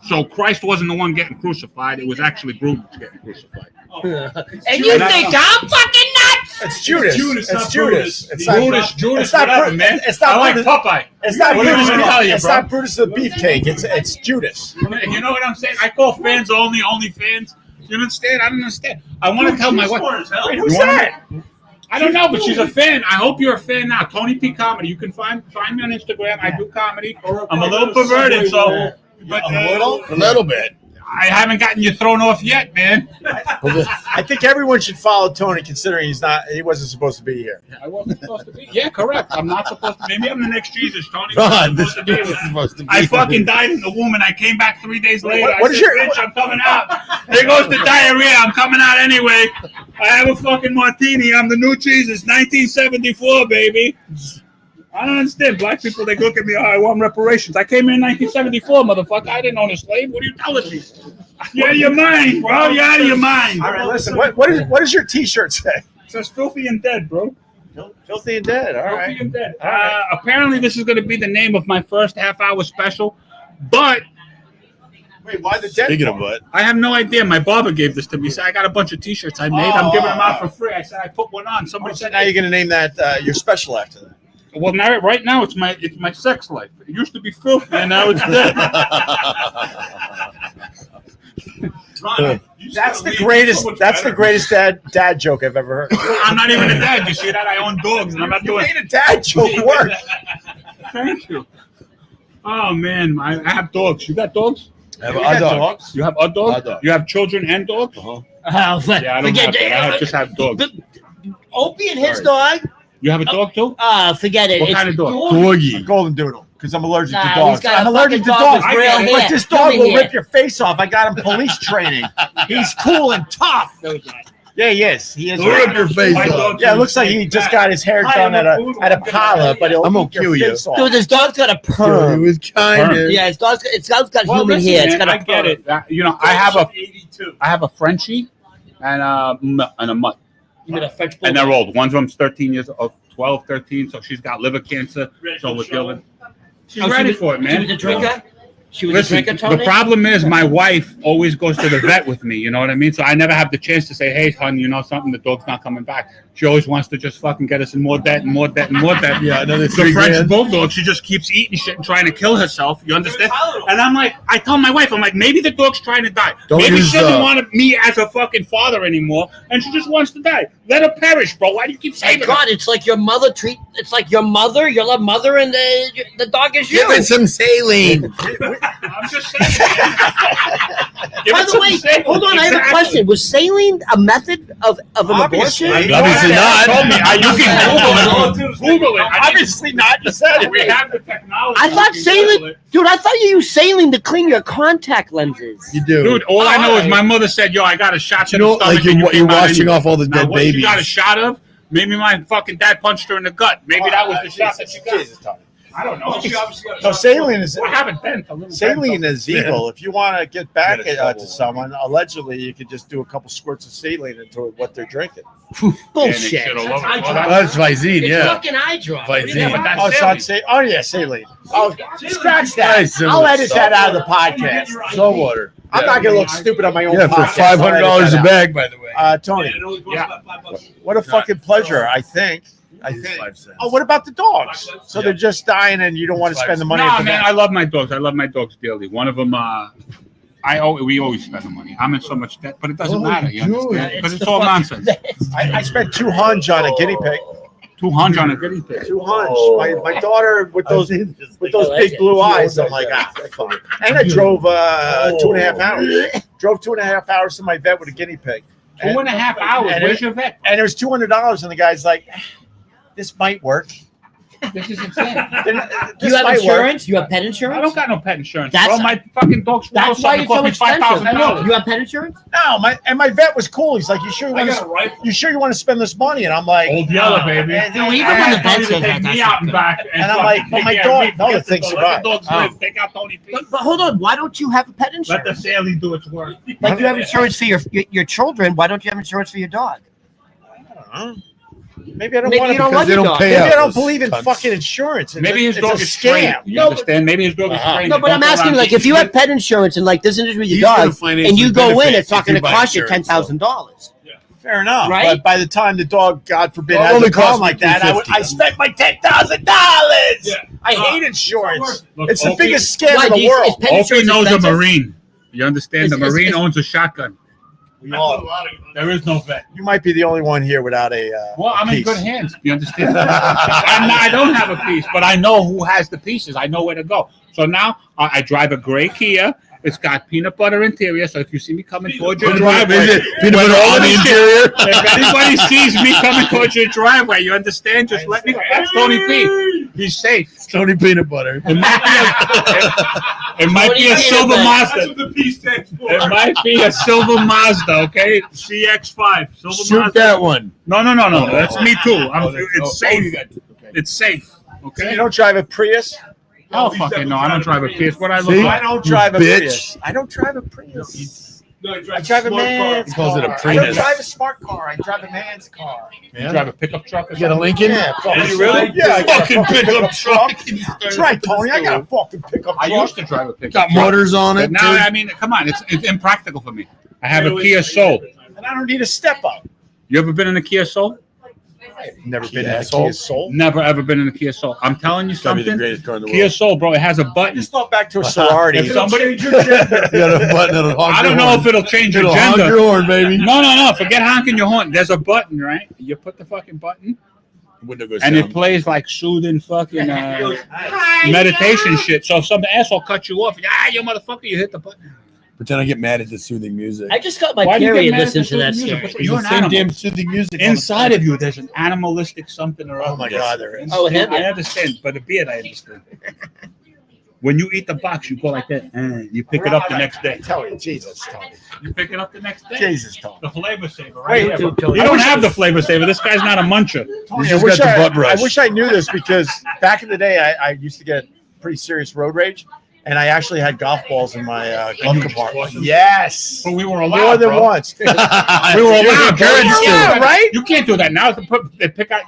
So Christ wasn't the one getting crucified, it was actually Brutus getting crucified.
And you think I'm fucking nuts?
It's Judas.
Judas,
It's
not
Judas.
Brutus.
It's not
Brutus, Judas,
It's not
whatever,
Brutus.
man.
It's not
I like
Brutus.
Popeye.
It's not
What do you
Brutus.
want me to tell you,
It's
bro?
not Brutus the beefcake. It's Judas.
You know what I'm saying? I call fans only fans. You understand? I don't understand. I want to tell my wife.
Smart as hell.
Wait,
You
who's
wanna-
that?
I don't know, but she's a fan. I hope you're a fan now. Tony P Comedy. You can find me on Instagram. I do comedy. I'm a little perverted, so but
A little bit.
I haven't gotten you thrown off yet, man.
I think everyone should follow Tony, considering he wasn't supposed to be here.
I wasn't supposed to be. Yeah, correct. I'm not supposed to. Maybe I'm the next Jesus, Tony.
God, this
I'm supposed to be
is supposed to be.
I fucking died in the womb and I came back 3 days later.
What
I
is
said,
your-
bitch, I'm coming out. There goes the diarrhea. I'm coming out anyway. I have a fucking martini. I'm the new Jesus. 1974, baby. I don't understand. Black people, they look at me, I want reparations. I came here in 1974, motherfucker. I didn't own a slave. What are you telling me? You're out of your mind, bro. You're out of your mind.
All right, listen. What does your T-shirt say?
It says filthy and dead, bro.
Filthy and dead. All
Filthy
right.
and dead. Apparently, this is going to be the name of my first half-hour special, but
Wait, why the dead?
Speaking of
part?
butt,
I have no idea. My barber gave this to me. So I got a bunch of T-shirts I made. I'm giving them out for free. I said I put one on. Somebody
So
said,
now you're going to name that your special after that.
Well, now right now it's my sex life. It used to be filthy, and now it's dead.
Ron,
That's the greatest. That's the greatest dad joke I've ever heard.
I'm not even a dad. You see that? I own dogs, and I'm not
You
doing.
made a dad joke work.
Thank you. Oh man, I have dogs. You got dogs?
I have a dog.
You have a dog?
A dog.
You have children and dogs?
Uh-huh.
Yeah, I don't have that. I just have dogs.
Opie and his dog.
You have a dog too?
Forget it.
What
It's
kind of dog?
Corgi.
Golden doodle, because I'm allergic
Nah,
to
he's
dogs.
got a
I'm allergic to
fucking dog
dogs.
with real hair.
But this dog
Human
will
hair.
rip your face off. I got him police training. He's cool and tough. Yeah, he is. He is.
He'll rip your face
My
off.
dog-
Yeah, it looks like he just got his hair done at a parlor, but he'll
I'm gonna
eat your
kill you.
face off.
Dude, this dog's got a
It
perm.
was kind of.
Yeah, it's got
Well,
human
listen,
hair. It's
man,
got a
I get
perm.
it. I have a
82.
Frenchie and a mutt.
You got a French
And they're
bulldog.
old. One of them's 13 years old, 12, 13. So she's got liver cancer. So we're dealing. She's ready for it, man.
She was a drinker. She was
Listen,
a drinker, Tony.
the problem is my wife always goes to the vet with me. You know what I mean? So I never have the chance to say, "Hey, hon, you know something? The dog's not coming back." She always wants to just fucking get us in more debt and more debt and more debt.
Yeah, another
The
3
French
grand.
bulldog, she just keeps eating shit and trying to kill herself. You understand? And I'm like, I tell my wife, I'm like, maybe the dog's trying to die.
Don't
Maybe
use,
she doesn't want me as a fucking father anymore, and she just wants to die. Let her perish, bro. Why do you keep
My
saving her?
God, it's like your mother It's like your mother, your love mother, and the dog is you.
Give it some saline.
I'm just saying. Give
By
it
the
some
way,
saline.
hold on, I have a
Exactly.
question. Was saline a method of an
Obviously.
abortion?
Obviously not.
Told me, you can Google it.
Obviously not. You said it.
We have the technology.
I thought
You can Google
saline,
it.
dude. I thought you used saline to clean your contact lenses.
You do.
Dude, all I know is
Alright.
my mother said, "Yo, I got a shot to
You know,
the stomach."
like
and
you're
came out
washing
anyway.
off all the
Now,
dead
what she
babies.
got a shot of? Maybe my fucking dad punched her in the gut. Maybe that was the shot that she got. I don't know.
She obviously got a
No,
shot.
saline is
I have a dent. A little
saline
dent.
is evil. If you want to get back
Get a trouble.
to someone, allegedly you could just do a couple squirts of saline into what they're drinking.
Bullshit.
And it shit all over.
That's
Well,
eye
That's Visine,
It's
yeah.
fucking eye drop.
Visine.
Yeah, but that's
Oh, it's
saline.
not saline. Oh yeah, saline. Oh, scratch that.
Very similar
I'll edit
stuff.
that out of the podcast.
Salt water.
I'm not gonna look stupid on my own.
Yeah, for
podcast.
$500
I'll edit
a
that
bag, by the way.
out. Tony,
It only costs
Yeah.
about $5.
what a fucking pleasure. I think.
It's 5 cents.
Oh, what about the dogs? So they're just dying, and you don't want to spend the money.
No,
for
man,
them.
I love my dogs. I love my dogs dearly. One of them, we always spend the money. I'm in so much debt, but it doesn't matter. You understand? Because it's all nonsense.
I spent $200 on a guinny pig.
200 on a guinea pig.
$200. My daughter with those big blue eyes. I'm like, fuck. And I drove 2.5 hours. Drove 2.5 hours to my vet with a guinea pig.
2.5 hours.
and
Where's
it-
your vet?
And it was $200, and the guy's like, "This might work.
This is insane.
Do
This
you have
might work."
insurance? You have pet
I
insurance?
don't got no pet insurance.
That's-
Bro, my fucking dog swallowed
That's why
something.
it's so
Cost me
expensive.
$5,000.
You have pet insurance?
No, my vet was cool. He's like, "You sure you
I
want
got a rifle.
you sure you want to spend this money?" And I'm like,
Old Yeller, baby.
And
No, even when the
I
vet
had Tony
says
to
that,
take me
that's
out and
not
back.
And I'm like,
fucking
but my
take
dog-
care of me.
no, the
Forget
thing's
dog.
survived.
Let the dogs
Oh.
live. Take out Tony P.
But hold on, why don't you have a pet
Let the
insurance?
Sally do its work.
Like you have insurance for your children, why don't you have insurance for your dog?
Huh? Maybe I don't
Maybe
want
you
to.
don't
Because
like
they
your
don't
dog.
pay
Maybe
out.
I don't
those
believe in
cunts.
fucking insurance. It's
Maybe his
it's
dog
a
is trained.
scam.
You
No,
understand? Maybe his dog is
Uh-huh.
trained.
No, but I'm
Don't go
asking,
around
like, if you
eating
have pet insurance and like this is with your
He's gonna
dog,
financially
and you go in,
benefit
it's not
if
going
you
to
buy
cost you
insurance,
$10,000.
Fair enough.
Right?
But by the time the dog, God forbid,
Well, it
has
only
a
cost
problem
me
like that,
$250.
I spent my $10,000.
Yeah.
I hate insurance.
Look,
It's the
Opie-
biggest scam
Why,
in the
do you-
world.
is pet
Opie
insurance
knows a
expensive?
Marine. You understand? The
It's-
Marine
it's-
owns a shotgun.
I put a lot of-
There is no vet.
You might be the only one here without a.
Well, I'm
piece.
in good hands. You understand? I don't have a piece, but I know who has the pieces. I know where to go. So now I drive a gray Kia. It's got peanut butter interior. So if you see me coming towards your driveway,
Is it peanut
when
butter
all
on the
this shit-
interior?
If anybody sees me coming towards your driveway, you understand? Just let me go. That's Tony P. He's safe.
Tony Peanut Butter.
It might be a
Tony
silver
Peanut
That's
Mazda.
what the P stands for.
It might be a silver Mazda, okay? CX-5. Silver
Shoot
Mazda.
that one.
No. That's me too. It's safe.
you got okay.
It's safe.
So
Okay.
you don't drive a Prius?
Oh fucking no! I don't drive a Prius. What I look
See?
I
like?
don't drive a
bitch.
Prius. I don't drive a Prius.
No, he
I
drives
drive a
smart
man's
He calls it a
car. I
Prius.
don't drive a smart car. I drive a man's car.
You drive a pickup truck? Or
You got a
something?
Lincoln?
Yeah, fucking
you really?
Yeah, I got a
Fucking pickup truck.
That's right, Tony. I got a fucking pickup
I
truck.
used to drive a pickup
Got
truck.
motors on it.
But now,
too.
I mean, come on, it's impractical for me. I have a Kia Soul.
And I don't need a step up.
You ever been in a Kia Soul?
I've never been in a
Asshole.
Kia Soul.
Never ever been in a Kia Soul. I'm telling you
Probably the
something.
greatest car in the
Kia
world.
Soul, bro, it has a
I
button.
just thought back to a sorority.
If somebody,
You got a button that'll honk
I don't
your
know
horn.
if it'll change your
It'll honk
gender.
your horn, baby.
No. Forget honking your horn. There's a button, right? You put the fucking button,
Window goes
and
down.
it plays like soothing fucking meditation shit. So if some asshole cuts you off, you motherfucker, you hit the button.
Pretend I get mad at the soothing music.
I just got my
Why do you get
period
mad at
listening to that
soothing
shit.
music?
It's
You're
the
an
same
animal.
damn soothing music.
Inside of you, there's an animalistic something or other.
Oh my God, there is.
Oh, him?
I understand, but the beard, I understand. When you eat the box, you go like that, and you pick it up the next day.
Tell you, Jesus, Tony.
You pick it up the next day.
Jesus, Tony.
The flavor saver, right?
Wait,
here.
Tony.
You don't have the flavor saver. This guy's not a muncher.
You just got the butt brush.
I wish I knew this because back in the day, I used to get pretty serious road rage, and I actually had golf balls in my glove
you
compartment.
just
Yes,
But we were allowed,
more than
bro.
once.
We were
You're
allowed. bro.
encouraged
Yeah,
to.
right?
You can't do that now. They pick out.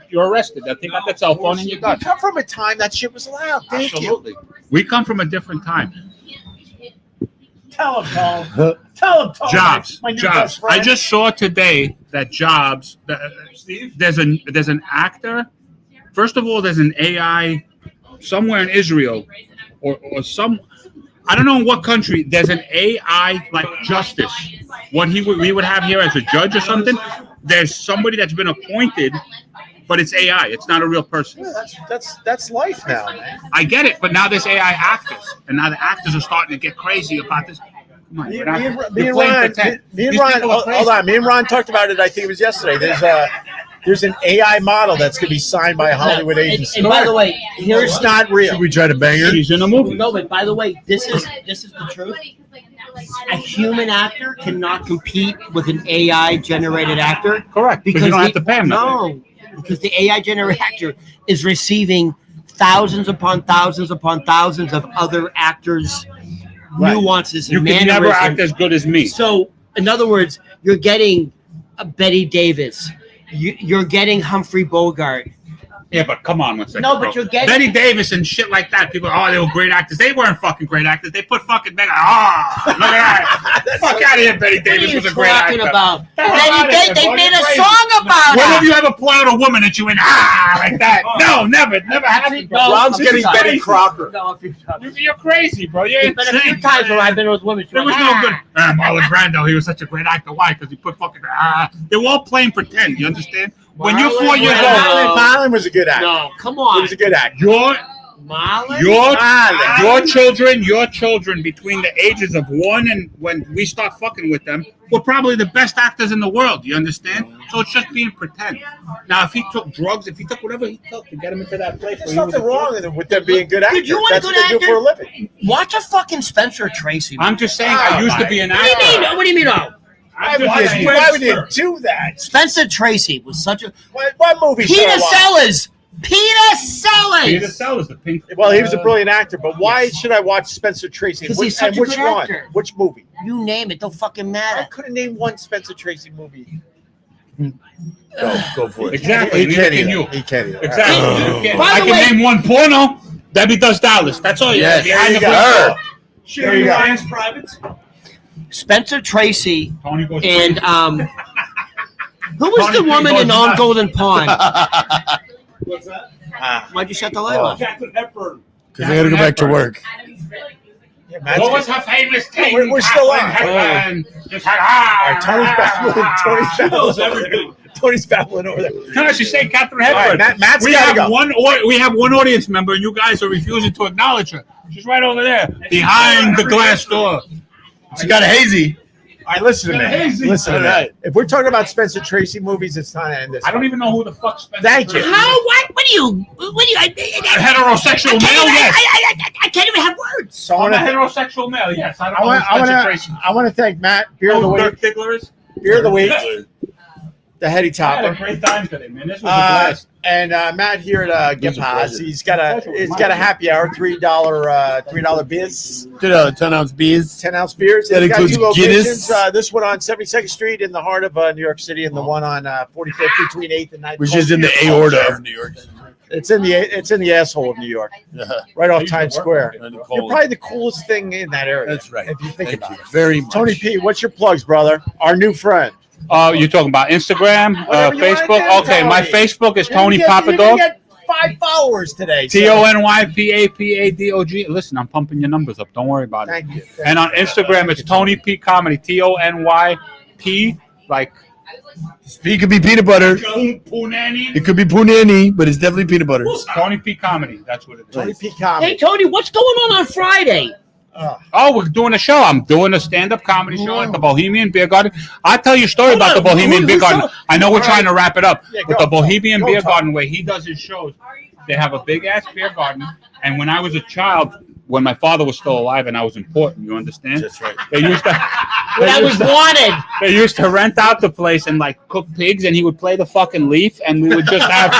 You're arrested. They take out that cell phone and you're
You
done.
come from a time that shit was allowed. Thank you.
Absolutely. We come from a different time.
Tell him, Tom. Tell him, Tom.
Jobs.
My new
Jobs.
best friend.
I just saw today that Jobs. There's an actor. First of all, there's an AI somewhere in Israel, or some. I don't know in what country. There's an AI like justice. What we would have here as a judge or something. There's somebody that's been appointed, but it's AI. It's not a real person.
Yeah, that's life now, man.
I get it, but now there's AI actors, and now the actors are starting to get crazy about this. Come on,
Me
you're
and
not-
me
you're
and
playing
Ron,
pretend.
me and
These
Ron,
people are
hold
crazy.
on. Me and Ron talked about it. I think it was yesterday. There's an AI model that's going to be signed by a Hollywood agency.
And by the way, here's
It's not real.
Should we try to bang her?
She's in a movie.
no, but by the way, this is the truth. A human actor cannot compete with an AI generated actor
Correct, because you don't have to pay him nothing.
No, because the AI generated actor is receiving thousands upon thousands upon thousands of other actors'
Right.
nuances and
You can never
mannerisms.
act as good as me.
So, in other words, you're getting a Betty Davis. You're getting Humphrey Bogart.
Yeah, but come on one second.
No, but
bro.
you're getting-
Betty Davis and shit like that. People, they were great actors. They weren't fucking great actors. They put fucking Betty. Look at that. Fuck out of here, Betty
What are
Davis
you
was a great actor.
talking about?
Hell outta here,
They
bro.
made
You're
a
crazy.
song about
When have
it.
you ever plowed a woman that you went like that? No, never happened. Bro.
No,
Ron's
I'm
getting
sorry.
Betty Crocker.
No, if
You're crazy, bro. You're
There's been a few
insane.
times where I've been with women.
There was no good. Marlon Brando, he was such a great actor. Why? Because he put fucking. They were all playing pretend. You understand? When you're 4 years
Brando.
old,
Marlon was a good actor.
No, come
He
on.
was a good actor.
Marlon?
your children between the ages of 1 and when we start fucking with them were probably the best actors in the world. You understand? So it's just being pretend. Now, if he took drugs, if he took whatever he took to get him into that place,
There's nothing wrong with them being good actors.
Dude, you want a
That's
good
what they do
actor?
for a living.
Watch a fucking Spencer Tracy.
I'm just saying, I used to be an
What do you
actor.
mean? What do you mean? Oh,
Why would you do that?
Spencer Tracy was such a
What movie? should I
Peter
watch?
Sellers. Peter Sellers.
Peter Sellers, the pink.
Well, he was a brilliant actor, but why should I watch Spencer Tracy?
'Cause
Which-
he's such
and
a
which
good
one?
actor.
Which movie?
You name it, don't fucking
I
matter.
couldn't name one Spencer Tracy movie.
Go for it.
Exactly.
He
neither
can't
can
either.
you.
He can't either.
Exactly.
Oh.
You can't.
By
I
the
can
way-
name one porno. Debbie Does Dallas. That's all.
Yes.
Behind the
There you
blue
go.
door.
There you go.
Ryan's privates.
Spencer Tracy
Tony goes
and
crazy.
who was the woman in On Golden Pond?
What's that?
Why'd you shut the light off?
Catherine Hepburn.
Because I got to go back to work.
Yeah, Matt's
What was
good.
her famous thing?
We're still on.
Hepburn. Just
All right, Tony's babbling. Tony's
She knows
babbling.
everything.
Tony's babbling over there.
No, she's saying Catherine
All right,
Hepburn.
Matt's
we
gotta
have
go.
we have one audience member, and you guys are refusing to acknowledge her. She's right over there, behind the glass door.
She got a hazy.
All right, listen to me.
Hazy.
Listen to
All
me.
right.
If we're talking about Spencer Tracy movies, it's time to end this.
I don't even know who the fuck Spencer.
Thank you.
Tracy is.
How? What do you?
A heterosexual male, yes.
I can't even have words.
So
I'm a
I
heterosexual male, yes. I don't
I
know
want,
who Spencer Tracy.
I want to thank Matt, Beer of the
Who
Week,
Dirk Diggler is?
Beer of the Week, the Heady
I had a
Topper,
great time today, man. This was a blast.
and Matt here at
It was a
Gephards.
pleasure.
He's got a happy hour, $3 biz,
Did a 10-ounce beers.
10-ounce beers.
That
He's got
includes
two locations.
Guinness.
This one on 72nd Street in the heart of New York City, and the one on 45th between 8th and 9th.
Which is in the aorta of New York.
It's in the asshole of New York, right off Times Square. You're probably the coolest thing in that area.
That's right.
If you think
Thank
about
you
it.
very much.
Tony P, what's your plugs, brother? Our new friend.
You're talking about Instagram,
Whatever you wanna
Facebook?
do,
Okay, my
Tony.
Facebook is
You're gonna
Tony
get-
Papa
you're gonna
Dog.
get 5 followers today. so-
TonyPapadog. Listen, I'm pumping your numbers up. Don't worry about it.
Thank you.
And on Instagram, it's Tony P Comedy. TonyP, like
It could be peanut butter.
Punani.
It could be punani, but it's definitely peanut butter.
Tony P Comedy. That's what it is.
Tony P.
Hey
Comedy.
Tony, what's going on Friday?
Oh, we're doing a show. I'm doing a stand-up comedy show at the Bohemian Beer Garden. I'll tell you a story about the Bohemian Beer Garden. I know we're trying to wrap it up,
Yeah,
but
go.
the Bohemian
Go,
Beer
Tom.
Garden, where he does his shows, they have a big-ass beer garden. And when I was a child, when my father was still alive and I was important, you understand?
That's right.
They used to...
When I was wanted.
They used to rent out the place and like cook pigs, and he would play the fucking leaf, and we would just have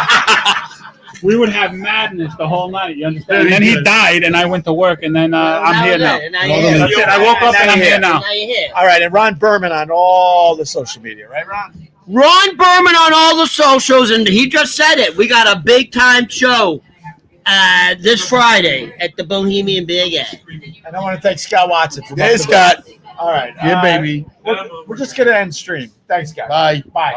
madness the whole night. You understand? And then he died, and I went to work, and then I'm here now.
And now you're here.
That's it. I woke up and I'm here now.
Now you're here.
All right, and Ron Berman on all the social media, right, Ron?
Ron Berman on all the socials, and he just said it. We got a big time show this Friday at the Bohemian Beer Garden.
And I want to thank Scott Watson for
Hey, Scott.
All right.
Yeah, baby.
We're just going to end stream. Thanks, guys.
Bye.
Bye.